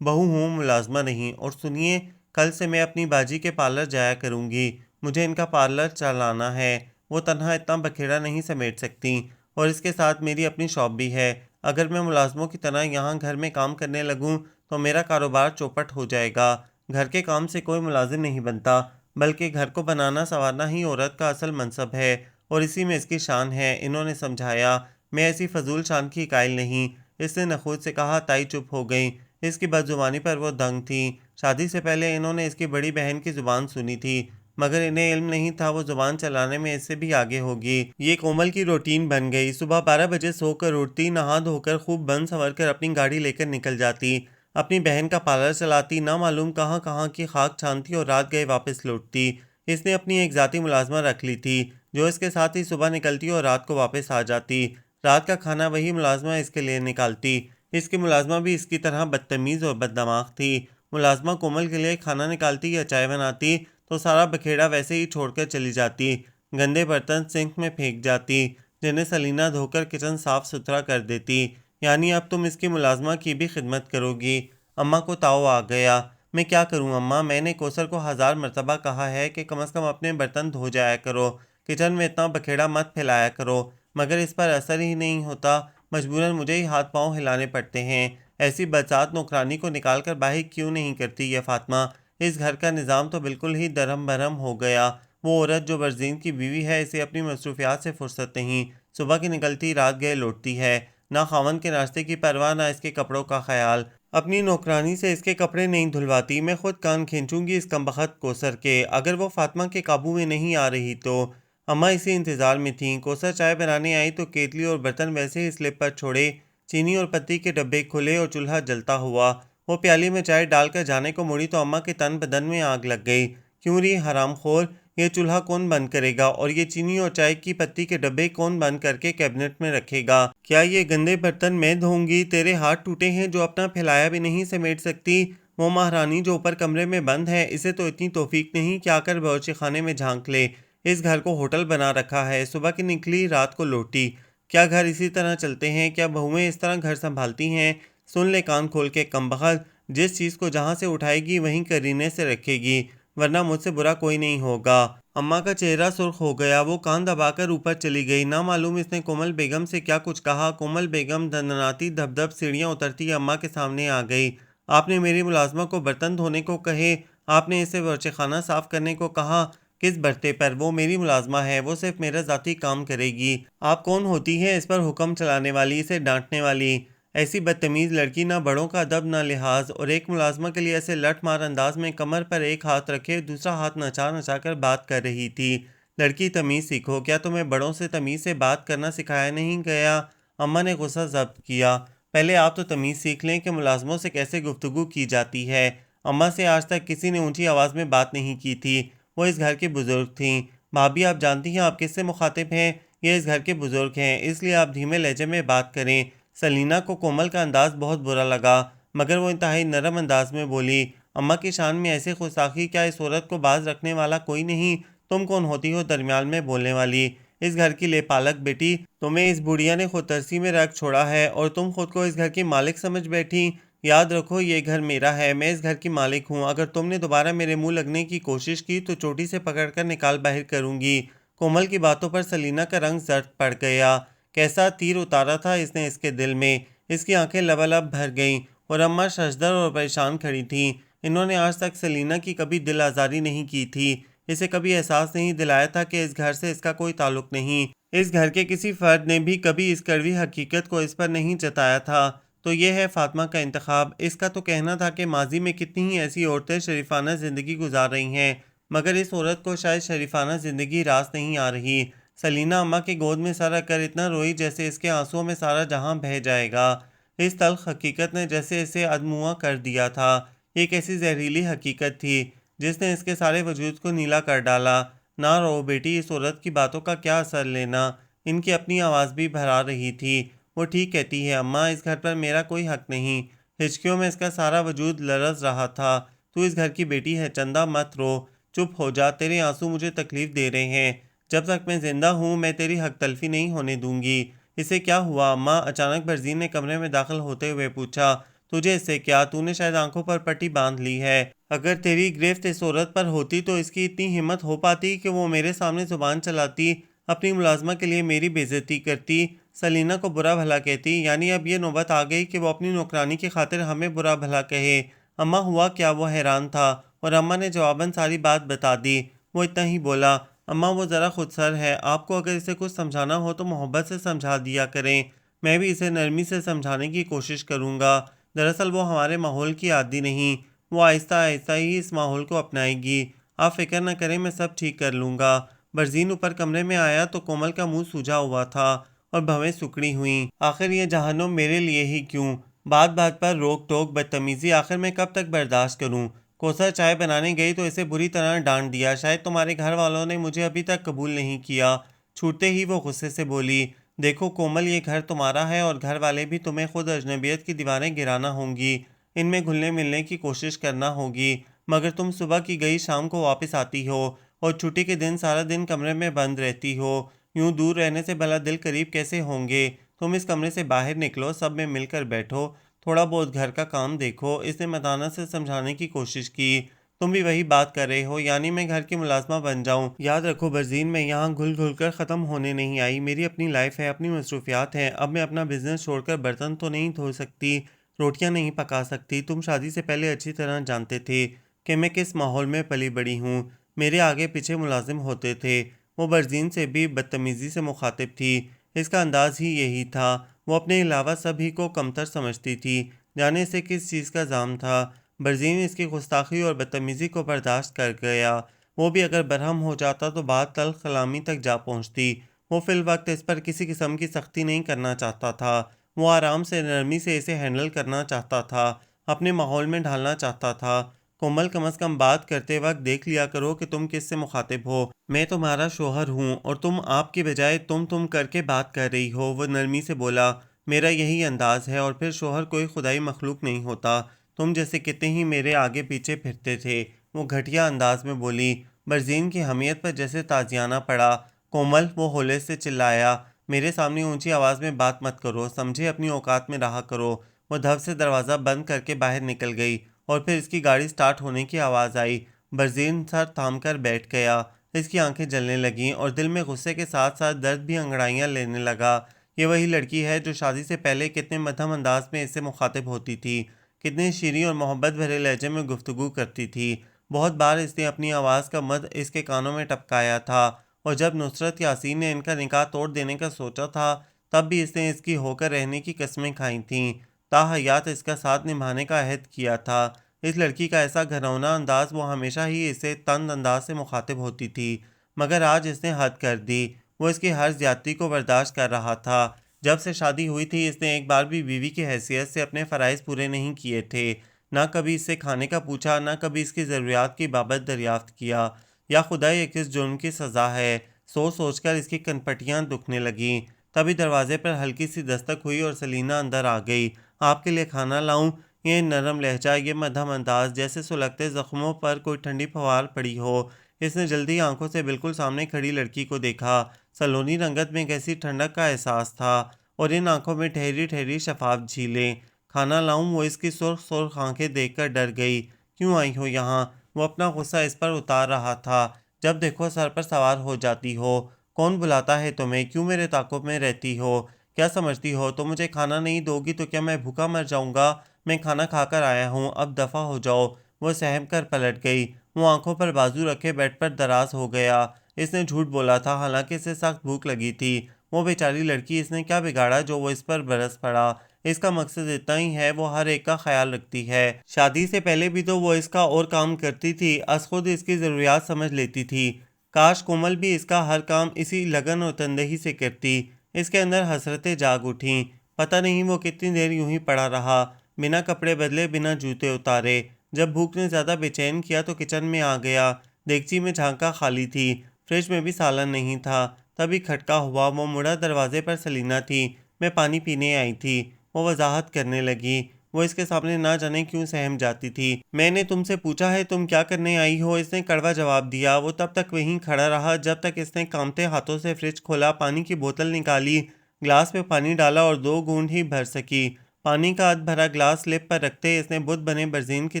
بہو ہوں، ملازمہ نہیں۔ اور سنیے، کل سے میں اپنی باجی کے پارلر جایا کروں گی، مجھے ان کا پارلر چلانا ہے۔ وہ تنہا اتنا بکھیڑا نہیں سمیٹ سکتی، اور اس کے ساتھ میری اپنی شاپ بھی ہے۔ اگر میں ملازموں کی طرح یہاں گھر میں کام کرنے لگوں تو میرا کاروبار چوپٹ ہو جائے گا۔ گھر کے کام سے کوئی ملازم نہیں بنتا، بلکہ گھر کو بنانا سنوارنا ہی عورت کا اصل منصب ہے، اور اسی میں اس کی شان ہے۔ انہوں نے سمجھایا۔ میں ایسی فضول شان کی قائل نہیں، اس نے نخوت سے کہا۔ تائی چپ ہو گئیں، اس کی بدزبانی پر وہ دنگ تھیں۔ شادی سے پہلے انہوں نے اس کی بڑی بہن کی زبان سنی تھی، مگر انہیں علم نہیں تھا وہ زبان چلانے میں اس سے بھی آگے ہوگی۔ یہ کومل کی روٹین بن گئی۔ صبح 12 بجے سو کر اٹھتی، نہا دھو کر خوب بن سنور کر اپنی گاڑی لے کر نکل جاتی، اپنی بہن کا پارلر چلاتی، نہ معلوم کہاں کہاں کی خاک چھانتی اور رات گئے واپس لوٹتی۔ اس نے اپنی ایک ذاتی ملازمہ رکھ لی تھی جو اس کے ساتھ ہی صبح نکلتی اور رات کو واپس آ جاتی۔ رات کا کھانا وہی ملازمہ اس کے لیے نکالتی۔ اس کی ملازمہ بھی اس کی طرح بدتمیز اور بددماغ تھی۔ ملازمہ کومل کے لیے کھانا نکالتی یا چائے بناتی تو سارا بکھیڑا ویسے ہی چھوڑ کر چلی جاتی، گندے برتن سنک میں پھینک جاتی جنہیں سلینا دھو کر کچن صاف ستھرا کر دیتی۔ یعنی اب تم اس کی ملازمہ کی بھی خدمت کرو گی؟ اماں کو تاؤ آ گیا۔ میں کیا کروں اماں؟ میں نے کوثر کو 1000 مرتبہ کہا ہے کہ کم از کم اپنے برتن دھو جایا کرو، کچن میں اتنا بکھیڑا مت پھیلایا کرو، مگر اس پر اثر ہی نہیں ہوتا۔ مجبوراً مجھے ہی ہاتھ پاؤں ہلانے پڑتے ہیں۔ ایسی بدذات نوکرانی کو نکال کر باہر کیوں نہیں کرتی یہ فاطمہ؟ اس گھر کا نظام تو بالکل ہی درہم برہم ہو گیا۔ وہ عورت جو برزین کی بیوی ہے، اسے اپنی مصروفیات سے فرصت نہیں، صبح کی نکلتی رات گئے لوٹتی ہے، نہ خاوند کے ناشتے کی پرواہ، نہ اس کے کپڑوں کا خیال۔ اپنی نوکرانی سے اس کے کپڑے نہیں دھلواتی۔ میں خود کان کھینچوں گی اس کمبخت کوثر کے، اگر وہ فاطمہ کے قابو میں نہیں آ رہی تو۔ اماں اسی انتظار میں تھیں۔ کوثر چائے بنانے آئی تو کیتلی اور برتن ویسے ہی سلپ پر چھوڑے، چینی اور پتی کے ڈبے کھلے اور چولہا جلتا ہوا۔ وہ پیالی میں چائے ڈال کر جانے کو مڑی تو اماں کے تن بدن میں آگ لگ گئی۔ کیوں رہی حرام خور، یہ چولہا کون بند کرے گا اور یہ چینی اور چائے کی پتی کے ڈبے کون بند کر کے کیبنٹ میں رکھے گا؟ کیا یہ گندے برتن میں دھوؤں گی؟ تیرے ہاتھ ٹوٹے ہیں جو اپنا پھیلایا بھی نہیں سمیٹ سکتی؟ وہ مہارانی جو اوپر کمرے میں بند ہے، اسے تو اتنی توفیق نہیں کہ آ کر باورچی خانے میں جھانک لے۔ اس گھر کو ہوٹل بنا رکھا ہے، صبح کی نکلی رات کو لوٹی۔ کیا گھر اسی طرح چلتے ہیں؟ کیا بہویں اس طرح گھر سنبھالتی ہیں؟ سن لے کان کھول کے کمبخت، جس چیز کو جہاں سے اٹھائے گی وہیں کرینے سے رکھے گی، ورنہ مجھ سے برا کوئی نہیں ہوگا۔ اماں کا چہرہ سرخ ہو گیا، وہ کان دبا کر اوپر چلی گئی۔ نہ معلوم اس نے کومل بیگم سے کیا کچھ کہا۔ کومل بیگم دھندناتی دھپ دھپ سیڑھیاں اترتی اماں کے سامنے آ گئی۔ آپ نے میری ملازمہ کو برتن دھونے کو کہے، آپ نے اسے باورچی خانہ صاف کرنے کو کہا، کس برتے پر؟ وہ میری ملازمہ ہے، وہ صرف میرا ذاتی کام کرے گی۔ آپ کون ہوتی ہیں اس پر حکم چلانے والی، اسے ڈانٹنے والی؟ ایسی بدتمیز لڑکی، نہ بڑوں کا ادب نہ لحاظ، اور ایک ملازمہ کے لیے ایسے لٹ مار انداز میں کمر پر ایک ہاتھ رکھے دوسرا ہاتھ نچا نچا کر بات کر رہی تھی۔ لڑکی تمیز سیکھو، کیا تمہیں بڑوں سے تمیز سے بات کرنا سکھایا نہیں گیا؟ اماں نے غصہ ضبط کیا۔ پہلے آپ تو تمیز سیکھ لیں کہ ملازموں سے کیسے گفتگو کی جاتی ہے۔ اماں سے آج تک کسی نے اونچی آواز میں بات نہیں کی تھی، وہ اس گھر کی بزرگ تھیں۔ بھابھی آپ جانتی ہیں آپ کس سے مخاطب ہیں؟ یہ اس گھر کے بزرگ ہیں، اس لیے آپ دھیمے لہجے میں بات کریں۔ سلینا کو کومل کا انداز بہت برا لگا، مگر وہ انتہائی نرم انداز میں بولی، اماں کی شان میں ایسے گستاخی، کیا اس عورت کو باز رکھنے والا کوئی نہیں؟ تم کون ہوتی ہو درمیان میں بولنے والی؟ اس گھر کی لے پالک بیٹی، تمہیں اس بڑھیا نے خود ترسی میں رکھ چھوڑا ہے اور تم خود کو اس گھر کی مالک سمجھ بیٹھی۔ یاد رکھو یہ گھر میرا ہے، میں اس گھر کی مالک ہوں۔ اگر تم نے دوبارہ میرے منہ لگنے کی کوشش کی تو چوٹی سے پکڑ کر نکال باہر کروں گی۔ کومل کی باتوں پر سلینا کا رنگ زرد پڑ گیا۔ کیسا تیر اتارا تھا اس نے اس کے دل میں؟ اس کی آنکھیں لبالب بھر گئیں اور اماں ششدر اور پریشان کھڑی تھیں۔ انہوں نے آج تک سلینا کی کبھی دل آزاری نہیں کی تھی، اسے کبھی احساس نہیں دلایا تھا کہ اس گھر سے اس کا کوئی تعلق نہیں۔ اس گھر کے کسی فرد نے بھی کبھی اس کڑوی حقیقت کو اس پر نہیں جتایا تھا۔ تو یہ ہے فاطمہ کا انتخاب۔ اس کا تو کہنا تھا کہ ماضی میں کتنی ہی ایسی عورتیں شریفانہ زندگی گزار رہی ہیں، مگر اس عورت کو شاید شریفانہ زندگی راس نہیں آ رہی۔ سلینا اماں کی گود میں سر رکھ کر اتنا روئی جیسے اس کے آنسوؤں میں سارا جہاں بہہ جائے گا۔ اس تلخ حقیقت نے جیسے اسے ادموا کر دیا تھا۔ یہ کیسی زہریلی حقیقت تھی جس نے اس کے سارے وجود کو نیلا کر ڈالا۔ نہ رو بیٹی، اس عورت کی باتوں کا کیا اثر لینا؟ ان کی اپنی آواز بھی بھرا رہی تھی۔ وہ ٹھیک کہتی ہے اماں، اس گھر پر میرا کوئی حق نہیں۔ ہچکیوں میں اس کا سارا وجود لرز رہا تھا۔ تو اس گھر کی بیٹی ہے چندہ، مت رو، چپ ہو جا، تیرے آنسو مجھے تکلیف دے رہے ہیں۔ جب تک میں زندہ ہوں میں تیری حق تلفی نہیں ہونے دوں گی۔ اسے کیا ہوا اماں؟ اچانک برزین نے کمرے میں داخل ہوتے ہوئے پوچھا۔ تجھے اس سے کیا؟ تو نے شاید آنکھوں پر پٹی باندھ لی ہے۔ اگر تیری گرفت اس عورت پر ہوتی تو اس کی اتنی ہمت ہو پاتی کہ وہ میرے سامنے زبان چلاتی، اپنی ملازمہ کے لیے میری بے عزتی کرتی، سلینا کو برا بھلا کہتی؟ یعنی اب یہ نوبت آ گئی کہ وہ اپنی نوکرانی کی خاطر ہمیں برا بھلا کہے؟ اماں ہوا کیا؟ وہ حیران تھا اور اماں نے جواباً ساری بات بتا دی۔ وہ اتنا ہی بولا، اماں وہ ذرا خود سر ہے، آپ کو اگر اسے کچھ سمجھانا ہو تو محبت سے سمجھا دیا کریں۔ میں بھی اسے نرمی سے سمجھانے کی کوشش کروں گا۔ دراصل وہ ہمارے ماحول کی عادی نہیں، وہ آہستہ آہستہ ہی اس ماحول کو اپنائے گی۔ آپ فکر نہ کریں، میں سب ٹھیک کر لوں گا۔ برزین اوپر کمرے میں آیا تو کومل کا منہ سوجا ہوا تھا اور بھویں سکڑی ہوئیں۔ آخر یہ جہنم میرے لیے ہی کیوں؟ بات بات پر روک ٹوک، بدتمیزی، آخر میں کب تک برداشت کروں؟ کوثر چائے بنانے گئی تو اسے بری طرح ڈانٹ دیا۔ شاید تمہارے گھر والوں نے مجھے ابھی تک قبول نہیں کیا۔ چھوٹتے ہی وہ غصے سے بولی، دیکھو کومل، یہ گھر تمہارا ہے اور گھر والے بھی تمہیں خود اجنبیت کی دیواریں گرانا ہوں گی، ان میں گھلنے ملنے کی کوشش کرنا ہوگی، مگر تم صبح کی گئی شام کو واپس آتی ہو اور چھٹی کے دن سارا دن کمرے میں بند رہتی ہو۔ یوں دور رہنے سے بھلا دل قریب کیسے ہوں گے؟ تم اس کمرے سے باہر نکلو، سب میں مل کر بیٹھو، تھوڑا بہت گھر کا کام دیکھو۔ اس نے متانت سے سمجھانے کی کوشش کی۔ تم بھی وہی بات کر رہے ہو، یعنی میں گھر کی ملازمہ بن جاؤں؟ یاد رکھو برزین، میں یہاں گھل گھل کر ختم ہونے نہیں آئی۔ میری اپنی لائف ہے، اپنی مصروفیات ہیں۔ اب میں اپنا بزنس چھوڑ کر برتن تو نہیں دھو سکتی، روٹیاں نہیں پکا سکتی۔ تم شادی سے پہلے اچھی طرح جانتے تھے کہ میں کس ماحول میں پلی بڑی ہوں۔ میرے آگے پیچھے ملازم ہوتے تھے۔ وہ برزین سے بھی بدتمیزی سے مخاطب تھی۔ اس کا انداز ہی یہی تھا۔ وہ اپنے علاوہ سبھی کو کمتر سمجھتی تھی۔ جانے سے کس چیز کا ظام تھا؟ برزین اس کی گستاخی اور بدتمیزی کو برداشت کر گیا۔ وہ بھی اگر برہم ہو جاتا تو بات تلخ کلامی تک جا پہنچتی۔ وہ فی الوقت اس پر کسی قسم کی سختی نہیں کرنا چاہتا تھا۔ وہ آرام سے، نرمی سے اسے ہینڈل کرنا چاہتا تھا، اپنے ماحول میں ڈھالنا چاہتا تھا۔ کومل، کم از کم بات کرتے وقت دیکھ لیا کرو کہ تم کس سے مخاطب ہو۔ میں تمہارا شوہر ہوں اور تم آپ کی بجائے تم کر کے بات کر رہی ہو۔ وہ نرمی سے بولا، میرا یہی انداز ہے، اور پھر شوہر کوئی خدائی مخلوق نہیں ہوتا، تم جیسے کتنے ہی میرے آگے پیچھے پھرتے تھے۔ وہ گھٹیا انداز میں بولی۔ برزین کی حمیت پر جیسے تازیانہ پڑا۔ کومل، وہ ہولے سے چلایا، میرے سامنے اونچی آواز میں بات مت کرو، سمجھے؟ اپنی اوقات میں رہا کرو۔ وہ دھب سے دروازہ بند کر کے باہر نکل گئی اور پھر اس کی گاڑی سٹارٹ ہونے کی آواز آئی۔ برزین سر تھام کر بیٹھ گیا۔ اس کی آنکھیں جلنے لگیں اور دل میں غصے کے ساتھ ساتھ درد بھی انگڑائیاں لینے لگا۔ یہ وہی لڑکی ہے جو شادی سے پہلے کتنے مدھم انداز میں اس سے مخاطب ہوتی تھی، کتنے شیریں اور محبت بھرے لہجے میں گفتگو کرتی تھی۔ بہت بار اس نے اپنی آواز کا مد اس کے کانوں میں ٹپکایا تھا، اور جب نصرت یاسین نے ان کا نکاح توڑ دینے کا سوچا تھا تب بھی اس نے اس کی ہو کر رہنے کی قسمیں کھائی تھیں، تاحیات اس کا ساتھ نبھانے کا عہد کیا تھا۔ اس لڑکی کا ایسا گھرونا انداز، وہ ہمیشہ ہی اسے تند انداز سے مخاطب ہوتی تھی، مگر آج اس نے حد کر دی۔ وہ اس کی ہر زیادتی کو برداشت کر رہا تھا۔ جب سے شادی ہوئی تھی اس نے ایک بار بھی بیوی کی حیثیت سے اپنے فرائض پورے نہیں کیے تھے، نہ کبھی اس سے کھانے کا پوچھا، نہ کبھی اس کی ضروریات کی بابت دریافت کیا۔ یا خدا، یہ کس جرم کی سزا ہے؟ سوچ سوچ کر اس کی کنپٹیاں دکھنے لگیں۔ تبھی دروازے پر ہلکی سی دستک ہوئی اور سلینا اندر آ گئی۔ آپ کے لیے کھانا لاؤں؟ یہ نرم لہجہ، یہ مدھم انداز، جیسے سلگتے زخموں پر کوئی ٹھنڈی پھوار پڑی ہو۔ اس نے جلدی آنکھوں سے بالکل سامنے کھڑی لڑکی کو دیکھا۔ سلونی رنگت میں کیسی ٹھنڈک کا احساس تھا، اور ان آنکھوں میں ٹھہری ٹھہری شفاف جھیلیں۔ کھانا لاؤں؟ وہ اس کی سرخ سرخ آنکھیں دیکھ کر ڈر گئی۔ کیوں آئی ہو یہاں؟ وہ اپنا غصہ اس پر اتار رہا تھا۔ جب دیکھو سر پر سوار ہو جاتی ہو۔ کون بلاتا ہے تمہیں؟ کیوں میرے تعاقب میں رہتی ہو؟ کیا سمجھتی ہو تم مجھے کھانا نہیں دو گی تو کیا میں بھوکا مر جاؤں گا؟ میں کھانا کھا کر آیا ہوں، اب دفع ہو جاؤ۔ وہ سہم کر پلٹ گئی۔ وہ آنکھوں پر بازو رکھے بیڈ پر دراز ہو گیا۔ اس نے جھوٹ بولا تھا، حالانکہ اسے سخت بھوک لگی تھی۔ وہ بیچاری لڑکی، اس نے کیا بگاڑا جو وہ اس پر برس پڑا؟ اس کا مقصد اتنا ہی ہے، وہ ہر ایک کا خیال رکھتی ہے۔ شادی سے پہلے بھی تو وہ اس کا اور کام کرتی تھی، از خود اس کی ضروریات سمجھ لیتی تھی۔ کاش کومل بھی اس کا ہر کام اسی لگن اور تندہی سے کرتی۔ اس کے اندر حسرتیں جاگ اٹھیں۔ پتہ نہیں وہ کتنی دیر یوں ہی پڑا رہا، بنا کپڑے بدلے، بنا جوتے اتارے۔ جب بھوک نے زیادہ بے چین کیا تو کچن میں آ گیا۔ دیگچی میں جھانکا خالی تھی، فریج میں بھی سالن نہیں تھا۔ تبھی کھٹکا ہوا۔ وہ مڑا، دروازے پر سلینا تھی۔ میں پانی پینے آئی تھی، وہ وضاحت کرنے لگی۔ وہ اس کے سامنے نہ جانے کیوں سہم جاتی تھی۔ میں نے تم سے پوچھا ہے تم کیا کرنے آئی ہو؟ اس نے کڑوا جواب دیا۔ وہ تب تک وہیں کھڑا رہا جب تک اس نے کانپتے ہاتھوں سے فریج کھولا، پانی کی بوتل نکالی، گلاس میں پانی ڈالا اور 2 گھونٹ ہی بھر سکی۔ پانی کا آدھ بھرا گلاس لپ پر رکھتے اس نے بت بنے برزین کی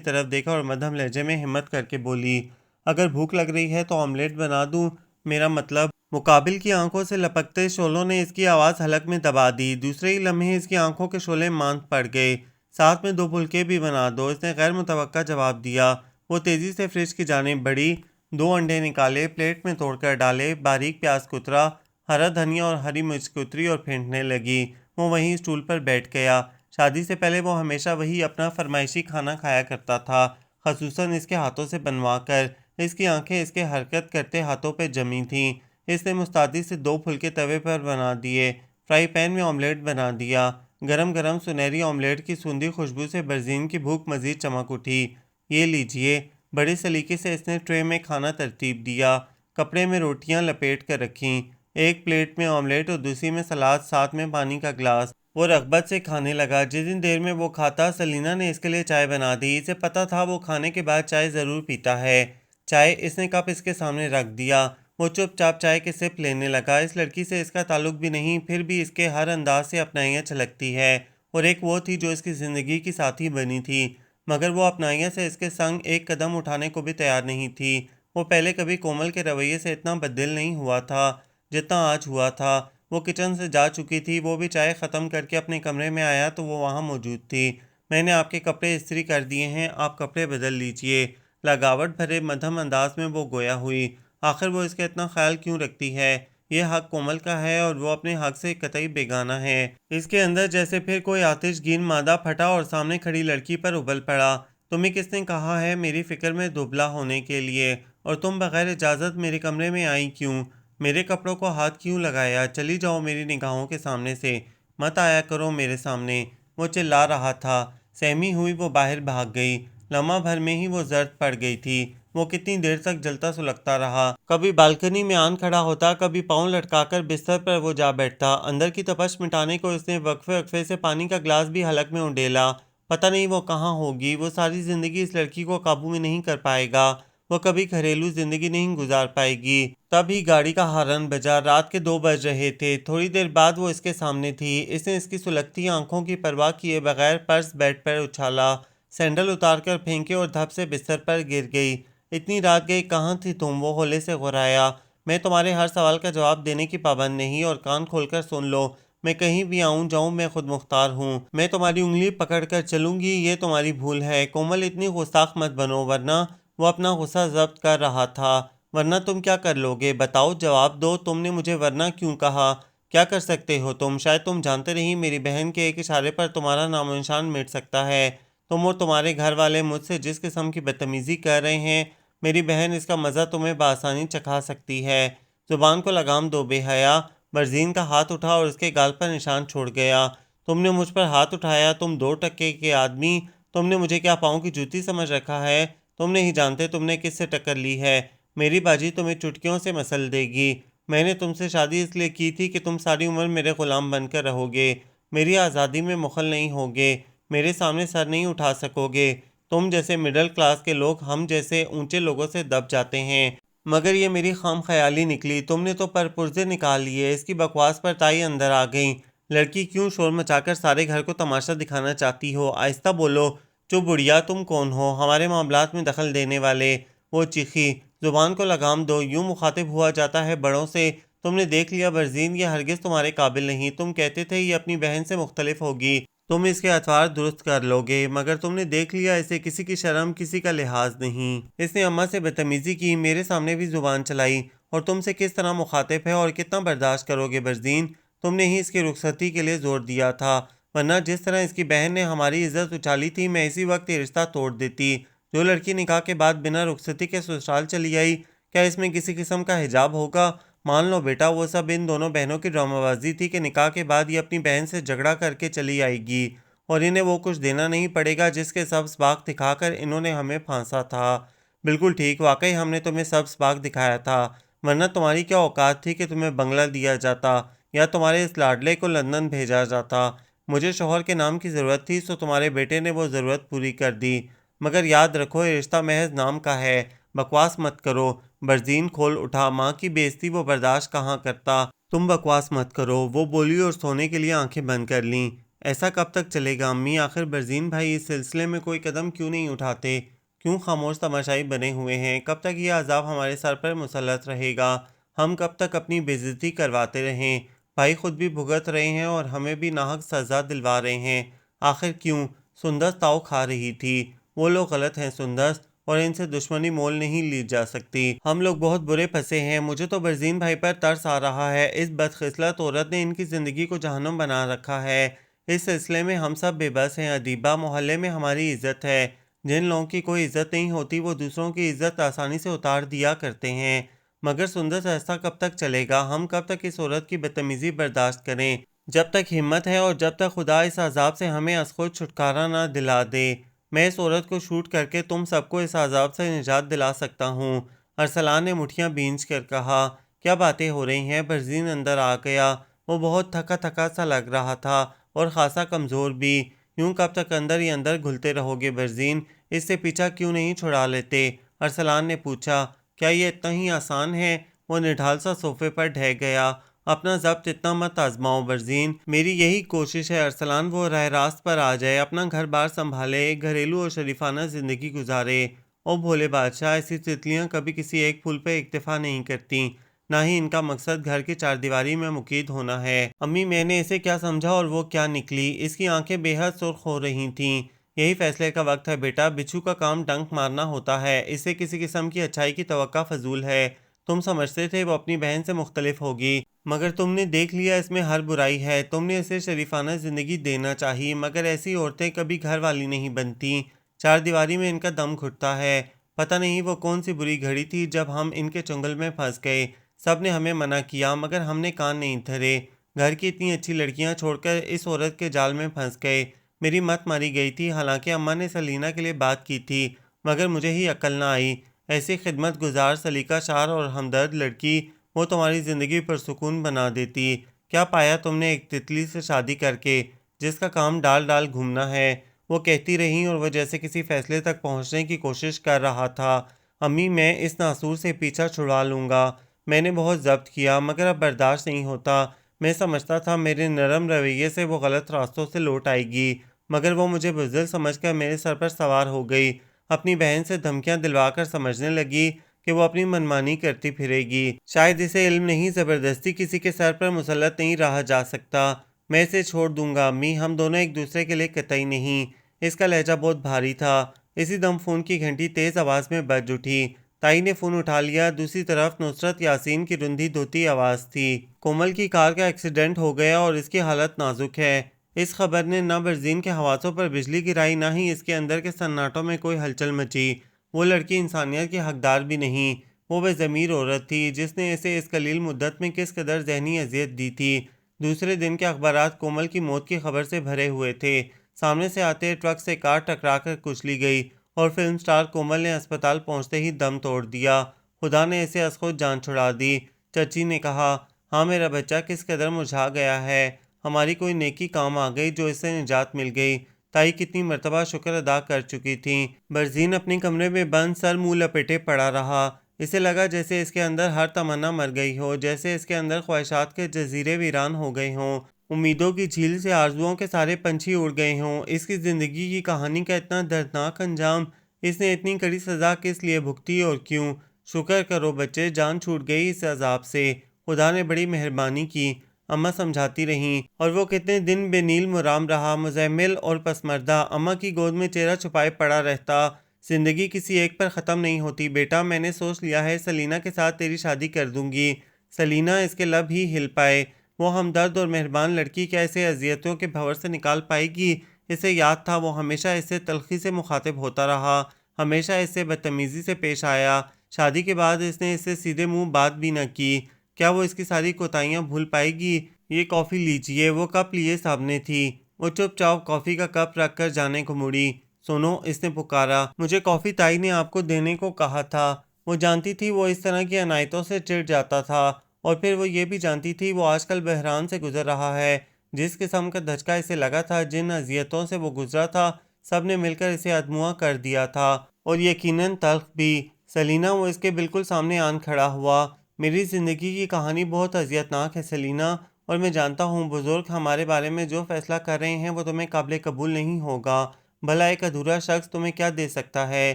طرف دیکھا اور مدھم لہجے میں ہمت کر کے بولی، اگر بھوک لگ رہی ہے تو آملیٹ بنا دوں؟ میرا مطلب۔ مقابل کی آنکھوں سے لپکتے شعلوں نے اس کی آواز حلق میں دبا دی۔ دوسرے ہی لمحے اس کی آنکھوں کے شعلے ماند پڑ گئے۔ ساتھ میں 2 پھلکے بھی بنا دو، اس نے غیر متوقع جواب دیا۔ وہ تیزی سے فریج کی جانب بڑھی، 2 انڈے نکالے، پلیٹ میں توڑ کر ڈالے، باریک پیاز کترا، ہرا دھنیا اور ہری مرچ کتری اور پھینٹنے لگی۔ وہ وہیں اسٹول پر بیٹھ گیا۔ شادی سے پہلے وہ ہمیشہ وہی اپنا فرمائشی کھانا کھایا کرتا تھا، خصوصاً اس کے ہاتھوں سے بنوا کر۔ اس کی آنکھیں اس کے حرکت کرتے ہاتھوں پہ جمی تھیں۔ اس نے مستعدی سے 2 پھلکے توے پر بنا دیے، فرائی پین میں آملیٹ بنا دیا۔ گرم گرم سنہری آملیٹ کی سوندھی خوشبو سے برزین کی بھوک مزید چمک اٹھی۔ یہ لیجئے۔ بڑے سلیقے سے اس نے ٹرے میں کھانا ترتیب دیا، کپڑے میں روٹیاں لپیٹ کر رکھیں، ایک پلیٹ میں آملیٹ اور دوسری میں سلاد، ساتھ میں پانی کا گلاس۔ وہ رغبت سے کھانے لگا۔ جتنی دیر میں وہ کھاتا، سلینا نے اس کے لیے چائے بنا دی۔ اسے پتہ تھا وہ کھانے کے بعد چائے ضرور پیتا ہے۔ چائے اس نے کپ اس کے سامنے رکھ دیا۔ وہ چپ چاپ چائے کے سپ لینے لگا۔ اس لڑکی سے اس کا تعلق بھی نہیں، پھر بھی اس کے ہر انداز سے اپنائیاں چھلکتی ہے، اور ایک وہ تھی جو اس کی زندگی کی ساتھی بنی تھی، مگر وہ اپنائیاں سے اس کے سنگ ایک قدم اٹھانے کو بھی تیار نہیں تھی۔ وہ پہلے کبھی کومل کے رویے سے اتنا بددل نہیں ہوا تھا جتنا آج ہوا تھا۔ وہ کچن سے جا چکی تھی، وہ بھی چائے ختم کر کے اپنے کمرے میں آیا تو وہ وہاں موجود تھی۔ میں نے آپ کے کپڑے استری کر دیے ہیں، آپ کپڑے بدل لیجئے۔ لگاوٹ بھرے مدھم انداز میں وہ گویا ہوئی۔ آخر وہ اس کا اتنا خیال کیوں رکھتی ہے؟ یہ حق کومل کا ہے اور وہ اپنے حق سے قطعی بیگانہ ہے۔ اس کے اندر جیسے پھر کوئی آتش گین مادہ پھٹا اور سامنے کھڑی لڑکی پر ابل پڑا۔ تمہیں کس نے کہا ہے میری فکر میں دبلا ہونے کے لیے؟ اور تم بغیر اجازت میرے کمرے میں آئی کیوں؟ میرے کپڑوں کو ہاتھ کیوں لگایا؟ چلی جاؤ میری نگاہوں کے سامنے سے، مت آیا کرو میرے سامنے۔ وہ چلا رہا تھا۔ سہمی ہوئی وہ باہر بھاگ گئی۔ لمحہ بھر میں ہی وہ زرد پڑ گئی تھی۔ وہ کتنی دیر تک جلتا سلگتا رہا۔ کبھی بالکنی میں آن کھڑا ہوتا، کبھی پاؤں لٹکا کر بستر پر وہ جا بیٹھتا۔ اندر کی تپش مٹانے کو اس نے وقفے وقفے سے پانی کا گلاس بھی حلق میں انڈیلا۔ پتہ نہیں وہ کہاں ہوگی۔ وہ ساری زندگی اس لڑکی کو قابو میں نہیں کر پائے گا۔ وہ کبھی گھریلو زندگی نہیں گزار پائے گی۔ تب ہی گاڑی کا ہارن بجا۔ رات کے 2 بج رہے تھے۔ تھوڑی دیر بعد وہ اس کے سامنے تھی۔ اس نے اس کی سلگتی آنکھوں کی پرواہ کیے بغیر پرس بیڈ پر اچھالا، سینڈل اتار کر پھینکے اور دھپ سے بستر پر گر گئی۔ اتنی رات گئی، کہاں تھی تم؟ وہ ہولے سے غرایا۔ میں تمہارے ہر سوال کا جواب دینے کی پابند نہیں، اور کان کھول کر سن لو، میں کہیں بھی آؤں جاؤں میں خود مختار ہوں۔ میں تمہاری انگلی پکڑ کر چلوں گی، یہ تمہاری بھول ہے۔ کومل اتنی گستاخ مت بنو، ورنہ… وہ اپنا غصہ ضبط کر رہا تھا۔ ورنہ تم کیا کر لو گے؟ بتاؤ، جواب دو۔ تم نے مجھے ورنہ کیوں کہا؟ کیا کر سکتے ہو تم؟ شاید تم جانتے نہیں، میری بہن کے ایک اشارے پر تمہارا نام و نشان مٹ سکتا ہے۔ تم اور تمہارے گھر والے مجھ سے جس قسم کی بدتمیزی کر رہے ہیں، میری بہن اس کا مزہ تمہیں بآسانی چکھا سکتی ہے۔ زبان کو لگام دو بے حیا۔ برزین کا ہاتھ اٹھا اور اس کے گال پر نشان چھوڑ گیا۔ تم نے مجھ پر ہاتھ اٹھایا، تم 2 ٹکے کے آدمی! تم نے مجھے کیا پاؤں کی جوتی سمجھ رکھا ہے؟ تم نہیں جانتے تم نے کس سے ٹکر لی ہے۔ میری باجی تمہیں چٹکیوں سے مسل دے گی۔ میں نے تم سے شادی اس لیے کی تھی کہ تم ساری عمر میرے غلام بن کر رہو گے، میری آزادی میں مخل نہیں ہوگے، میرے سامنے سر نہیں اٹھا سکو گے۔ تم جیسے مڈل کلاس کے لوگ ہم جیسے اونچے لوگوں سے دب جاتے ہیں، مگر یہ میری خام خیالی نکلی۔ تم نے تو پرپرزے نکال لیے۔ اس کی بکواس پر تائی اندر آ گئیں۔ لڑکی، کیوں شور مچا کر سارے گھر کو تماشا دکھانا چاہتی ہو؟ آہستہ بولو۔ چپ بڑھیا، تم کون ہو ہمارے معاملات میں دخل دینے والے؟ وہ چیخی۔ زبان کو لگام دو، یوں مخاطب ہوا جاتا ہے بڑوں سے؟ تم نے دیکھ لیا برزین، یہ ہرگز تمہارے قابل نہیں۔ تم کہتے تھے یہ اپنی بہن سے مختلف ہوگی، تم اس کے اطوار درست کر لو گے، مگر تم نے دیکھ لیا اسے کسی کی شرم، کسی کا لحاظ نہیں۔ اس نے اماں سے بدتمیزی کی، میرے سامنے بھی زبان چلائی، اور تم سے کس طرح مخاطب ہے اور کتنا برداشت کرو گے برزین؟ تم نے ہی اس کی رخصتی کے لیے زور دیا تھا، ورنہ جس طرح اس کی بہن نے ہماری عزت اچھالی تھی، میں اسی وقت یہ رشتہ توڑ دیتی۔ جو لڑکی نکاح کے بعد بنا رخصتی کے سسرال چلی آئی، کیا اس میں کسی قسم کا حجاب ہوگا؟ مان لو بیٹا، وہ سب ان دونوں بہنوں کی ڈرامہ بازی تھی کہ نکاح کے بعد یہ اپنی بہن سے جھگڑا کر کے چلی آئے گی، اور انہیں وہ کچھ دینا نہیں پڑے گا جس کے سبز باغ دکھا کر انہوں نے ہمیں پھانسا تھا۔ بالکل ٹھیک، واقعی ہم نے تمہیں سبز باغ دکھایا تھا، ورنہ تمہاری کیا اوقات تھی کہ تمہیں بنگلہ دیا جاتا یا تمہارے اس لاڈلے کو لندن بھیجا جاتا؟ مجھے شوہر کے نام کی ضرورت تھی، سو تمہارے بیٹے نے وہ ضرورت پوری کر دی، مگر یاد رکھو یہ رشتہ محض نام کا ہے۔ بکواس مت کرو۔ برزین کھول اٹھا۔ ماں کی بے عزتی وہ برداشت کہاں کرتا؟ تم بکواس مت کرو، وہ بولی اور سونے کے لیے آنکھیں بند کر لیں۔ ایسا کب تک چلے گا امی؟ آخر برزین بھائی اس سلسلے میں کوئی قدم کیوں نہیں اٹھاتے؟ کیوں خاموش تماشائی بنے ہوئے ہیں؟ کب تک یہ عذاب ہمارے سر پر مسلط رہے گا؟ ہم کب تک اپنی بے عزتی کرواتے رہیں؟ بھائی خود بھی بھگت رہے ہیں اور ہمیں بھی ناحق سزا دلوا رہے ہیں۔ آخر کیوں؟ سندس تاؤ کھا رہی تھی۔ وہ لوگ غلط ہیں سندس، اور ان سے دشمنی مول نہیں لی جا سکتی۔ ہم لوگ بہت برے پھنسے ہیں۔ مجھے تو برزین بھائی پر ترس آ رہا ہے۔ اس بدخصلت عورت نے ان کی زندگی کو جہنم بنا رکھا ہے۔ اس سلسلے میں ہم سب بے بس ہیں۔ ادیبہ، محلے میں ہماری عزت ہے، جن لوگوں کی کوئی عزت نہیں ہوتی وہ دوسروں کی عزت آسانی سے اتار دیا کرتے ہیں۔ مگر سندر ایسا کب تک چلے گا؟ ہم کب تک اس عورت کی بدتمیزی برداشت کریں؟ جب تک ہمت ہے اور جب تک خدا اس عذاب سے ہمیں از خود چھٹکارا نہ دلا دے۔ میں اس عورت کو شوٹ کر کے تم سب کو اس عذاب سے نجات دلا سکتا ہوں۔ ارسلان نے مٹھیاں بھینچ کر کہا۔ کیا باتیں ہو رہی ہیں؟ برزین اندر آ گیا۔ وہ بہت تھکا تھکا سا لگ رہا تھا اور خاصا کمزور بھی۔ یوں کب تک اندر ہی اندر گھلتے رہو گے برزین؟ اس سے پیچھا کیوں نہیں چھڑا لیتے؟ ارسلان نے پوچھا۔ کیا یہ اتنا ہی آسان ہے؟ وہ نڈھال سا صوفے پر ڈھہ گیا۔ اپنا ضبط اتنا مت آزماؤ برزین، میری یہی کوشش ہے ارسلان وہ راہ راست پر آ جائے، اپنا گھر بار سنبھالے، ایک گھریلو اور شریفانہ زندگی گزارے۔ او بھولے بادشاہ، ایسی تتلیاں کبھی کسی ایک پھول پہ اکتفا نہیں کرتیں، نہ ہی ان کا مقصد گھر کی چار دیواری میں مقید ہونا ہے۔ امی میں نے اسے کیا سمجھا اور وہ کیا نکلی؟ اس کی آنکھیں بے حد سرخ ہو رہی تھیں۔ یہی فیصلے کا وقت ہے بیٹا، بچھو کا کام ڈنک مارنا ہوتا ہے، اس سے کسی قسم کی اچھائی کی توقع فضول ہے۔ تم سمجھتے تھے وہ اپنی بہن سے مختلف ہوگی، مگر تم نے دیکھ لیا اس میں ہر برائی ہے۔ تم نے اسے شریفانہ زندگی دینا چاہیے، مگر ایسی عورتیں کبھی گھر والی نہیں بنتی، چار دیواری میں ان کا دم گھٹتا ہے۔ پتہ نہیں وہ کون سی بری گھڑی تھی جب ہم ان کے چنگل میں پھنس گئے۔ سب نے ہمیں منع کیا مگر ہم نے کان نہیں دھرے۔ گھر کی اتنی اچھی لڑکیاں چھوڑ کر اس عورت کے جال میں پھنس گئے۔ میری مت ماری گئی تھی، حالانکہ اماں نے سلینا کے لیے بات کی تھی، مگر مجھے ہی عقل نہ آئی۔ ایسی خدمت گزار، سلیقہ شار اور ہمدرد لڑکی، وہ تمہاری زندگی پرسکون بنا دیتی۔ کیا پایا تم نے ایک تتلی سے شادی کر کے، جس کا کام ڈال ڈال گھومنا ہے؟ وہ کہتی رہیں اور وہ جیسے کسی فیصلے تک پہنچنے کی کوشش کر رہا تھا۔ امی میں اس ناسور سے پیچھا چھڑوا لوں گا۔ میں نے بہت ضبط کیا مگر اب برداشت نہیں ہوتا۔ میں سمجھتا تھا میرے نرم رویے سے وہ غلط راستوں سے لوٹ آئے گی، مگر وہ مجھے بزدل سمجھ کر میرے سر پر سوار ہو گئی۔ اپنی بہن سے دھمکیاں دلوا کر سمجھنے لگی کہ وہ اپنی منمانی کرتی پھرے گی۔ شاید اسے علم نہیں، زبردستی کسی کے سر پر مسلط نہیں رہا جا سکتا۔ میں اسے چھوڑ دوں گا امی، ہم دونوں ایک دوسرے کے لیے قطعی نہیں۔ اس کا لہجہ بہت بھاری تھا۔ اسی دم فون کی گھنٹی تیز آواز میں بج اٹھی۔ تائی نے فون اٹھا لیا۔ دوسری طرف نصرت یاسین کی رندھی دھوتی آواز تھی۔ کومل کی کار کا ایکسیڈنٹ ہو گیا اور اس کی حالت نازک ہے۔ اس خبر نے نہ برزین کے حواسوں پر بجلی گرائی، نہ ہی اس کے اندر کے سناٹوں میں کوئی ہلچل مچی۔ وہ لڑکی انسانیت کی حقدار بھی نہیں، وہ بے ضمیر عورت تھی جس نے اسے اس قلیل مدت میں کس قدر ذہنی اذیت دی تھی۔ دوسرے دن کے اخبارات کومل کی موت کی خبر سے بھرے ہوئے تھے۔ سامنے سے آتے ٹرک سے کار ٹکرا کر کچلی گئی اور فلم سٹار کومل نے اسپتال پہنچتے ہی دم توڑ دیا۔ خدا نے اسے از خود جان چھڑا دی۔ چچی نے کہا، ہاں میرا بچہ کس قدر مرجھا گیا ہے، ہماری کوئی نیکی کام آ گئی جو اس سے نجات مل گئی۔ تائی کتنی مرتبہ شکر ادا کر چکی تھیں۔ برزین اپنے کمرے میں بند سر منہ لپیٹے پڑا رہا۔ اسے لگا جیسے اس کے اندر ہر تمنا مر گئی ہو، جیسے اس کے اندر خواہشات کے جزیرے ویران ہو گئے ہوں، امیدوں کی جھیل سے آرزوؤں کے سارے پنچھی اڑ گئے ہوں۔ اس کی زندگی کی کہانی کا اتنا دردناک انجام، اس نے اتنی کڑی سزا کس لیے بھگتی اور کیوں؟ شکر کرو بچے، جان چھوٹ گئی اس عذاب سے، خدا نے بڑی مہربانی کی، اماں سمجھاتی رہیں۔ اور وہ کتنے دن بے نیل مرام رہا، مزمل اور پسمردہ، اماں کی گود میں چہرہ چھپائے پڑا رہتا۔ زندگی کسی ایک پر ختم نہیں ہوتی بیٹا، میں نے سوچ لیا ہے سلینا کے ساتھ تیری شادی کر دوں گی۔ سلینا، اس کے لب ہی ہل پائے۔ وہ ہمدرد اور مہربان لڑکی کیا اسے اذیتوں کے بھنور سے نکال پائے گی؟ اسے یاد تھا وہ ہمیشہ اس سے تلخی سے مخاطب ہوتا رہا، ہمیشہ اس سے بدتمیزی سے پیش آیا۔ شادی کے بعد اس نے اس سے سیدھے منہ بات بھی نہ کی۔ کیا وہ اس کی ساری کوتاہیاں بھول پائے گی؟ یہ کافی لیجئے۔ وہ کپ لیے سامنے تھی۔ وہ چپ چاپ کافی کا کپ رکھ کر جانے کو مڑی۔ سنو، اس نے پکارا، مجھے کافی تائی نے آپ کو دینے کو کہا تھا۔ وہ جانتی تھی وہ اس طرح کی عنایتوں سے چڑ جاتا تھا، اور پھر وہ یہ بھی جانتی تھی وہ آج کل بحران سے گزر رہا ہے۔ جس قسم کا دھچکا اسے لگا تھا، جن اذیتوں سے وہ گزرا تھا، سب نے مل کر اسے ادموا کر دیا تھا، اور یقیناً تلخ بھی۔ سلینا، وہ اس کے بالکل سامنے آن کھڑا ہوا۔ میری زندگی کی کہانی بہت اذیتناک ہے سلینا، اور میں جانتا ہوں بزرگ ہمارے بارے میں جو فیصلہ کر رہے ہیں وہ تمہیں قابل قبول نہیں ہوگا۔ بھلا ایک ادھورا شخص تمہیں کیا دے سکتا ہے؟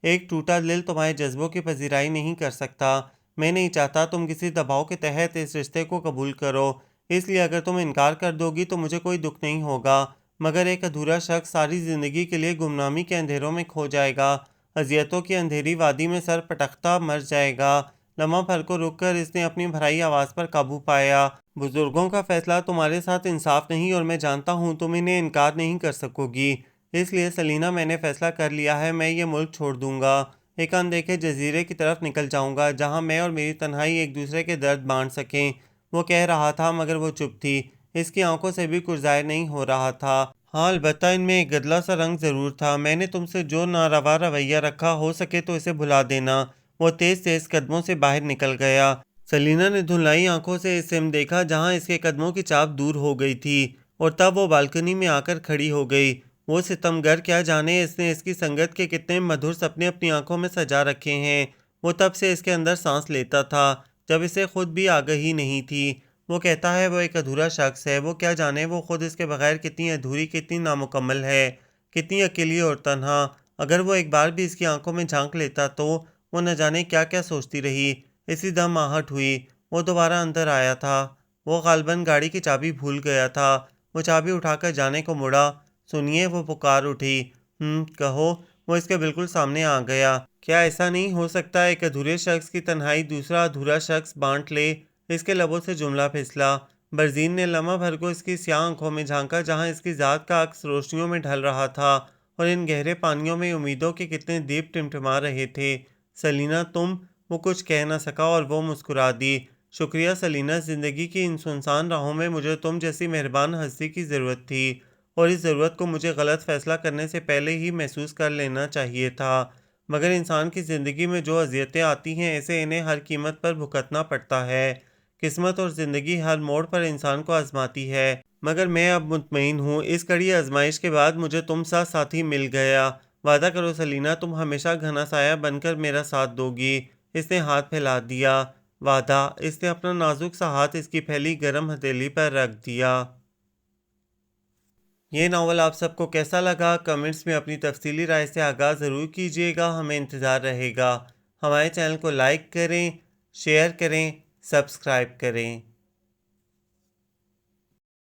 ایک ٹوٹا دل تمہارے جذبوں کی پذیرائی نہیں کر سکتا۔ میں نہیں چاہتا تم کسی دباؤ کے تحت اس رشتے کو قبول کرو، اس لیے اگر تم انکار کر دو گی تو مجھے کوئی دکھ نہیں ہوگا، مگر ایک ادھورا شخص ساری زندگی کے لیے گمنامی کے اندھیروں میں کھو جائے گا، اذیتوں کی اندھیری وادی میں سر پٹکتا مر جائے گا۔ لمحہ بھر کو رک کر اس نے اپنی بھرائی آواز پر قابو پایا۔ بزرگوں کا فیصلہ تمہارے ساتھ انصاف نہیں، اور میں جانتا ہوں تم انہیں انکار نہیں کر سکو گی۔ اس لیے سلینا میں نے فیصلہ کر لیا ہے، میں یہ ملک چھوڑ دوں گا، ایک اندیکھے جزیرے کی طرف نکل جاؤں گا جہاں میں اور میری تنہائی ایک دوسرے کے درد بانٹ سکیں۔ وہ کہہ رہا تھا مگر وہ چپ تھی، اس کی آنکھوں سے بھی کچھ ظاہر نہیں ہو رہا تھا۔ ہاں البتہ ان میں ایک گدلا سا رنگ ضرور تھا۔ میں نے تم سے جو ناروا رویہ رکھا، ہو سکے تو اسے بھلا دینا۔ وہ تیز تیز قدموں سے باہر نکل گیا۔ سلینا نے دھندلائی آنکھوں سے اس سمت دیکھا جہاں اس کے قدموں کی چاپ دور ہو گئی تھی، اور تب وہ بالکنی میں آ کر کھڑی ہو گئی۔ وہ ستمگر کیا جانے اس نے اس کی سنگت کے کتنے مدھر سپنے اپنی آنکھوں میں سجا رکھے ہیں۔ وہ تب سے اس کے اندر سانس لیتا تھا جب اسے خود بھی آگہی نہیں تھی۔ وہ کہتا ہے وہ ایک ادھورا شخص ہے، وہ کیا جانے وہ خود اس کے بغیر کتنی ادھوری، کتنی نامکمل ہے، کتنی اکیلی اور تنہا۔ اگر وہ ایک بار بھی اس کی آنکھوں میں جھانک لیتا تو وہ نہ جانے کیا کیا سوچتی رہی۔ اسی دم آہٹ ہوئی، وہ دوبارہ اندر آیا تھا۔ وہ غالباً گاڑی کی چابی بھول گیا تھا۔ وہ چابی اٹھا کر جانے کو مڑا۔ سنیے، وہ پکار اٹھی۔ کہو۔ وہ اس کے بالکل سامنے آ گیا۔ کیا ایسا نہیں ہو سکتا ایک ادھورے شخص کی تنہائی دوسرا ادھورا شخص بانٹ لے؟ اس کے لبوں سے جملہ پھسلا۔ برزین نے لمحہ بھر کو اس کی سیاہ آنکھوں میں جھانکا جہاں اس کی ذات کا عکس روشنیوں میں ڈھل رہا تھا، اور ان گہرے پانیوں میں امیدوں کے کتنے دیپ ٹمٹما رہے تھے۔ سلینا تم… وہ کچھ کہہ نہ سکا اور وہ مسکرا دی۔ شکریہ سلینا، زندگی کی ان سنسان راہوں میں مجھے تم جیسی مہربان ہستی کی ضرورت تھی، اور اس ضرورت کو مجھے غلط فیصلہ کرنے سے پہلے ہی محسوس کر لینا چاہیے تھا۔ مگر انسان کی زندگی میں جو اذیتیں آتی ہیں اسے انہیں ہر قیمت پر بھگتنا پڑتا ہے۔ قسمت اور زندگی ہر موڑ پر انسان کو آزماتی ہے، مگر میں اب مطمئن ہوں اس کڑی آزمائش کے بعد مجھے تم سا ساتھی مل گیا۔ وعدہ کرو سلینا، تم ہمیشہ گھنا سایہ بن کر میرا ساتھ دو گی۔ اس نے ہاتھ پھیلا دیا۔ وعدہ۔ اس نے اپنا نازک سا ہاتھ اس کی پھیلی گرم ہتھیلی پر رکھ دیا۔ یہ ناول آپ سب کو کیسا لگا؟ کمنٹس میں اپنی تفصیلی رائے سے آگاہ ضرور کیجیے گا، ہمیں انتظار رہے گا۔ ہمارے چینل کو لائک کریں، شیئر کریں، سبسکرائب کریں۔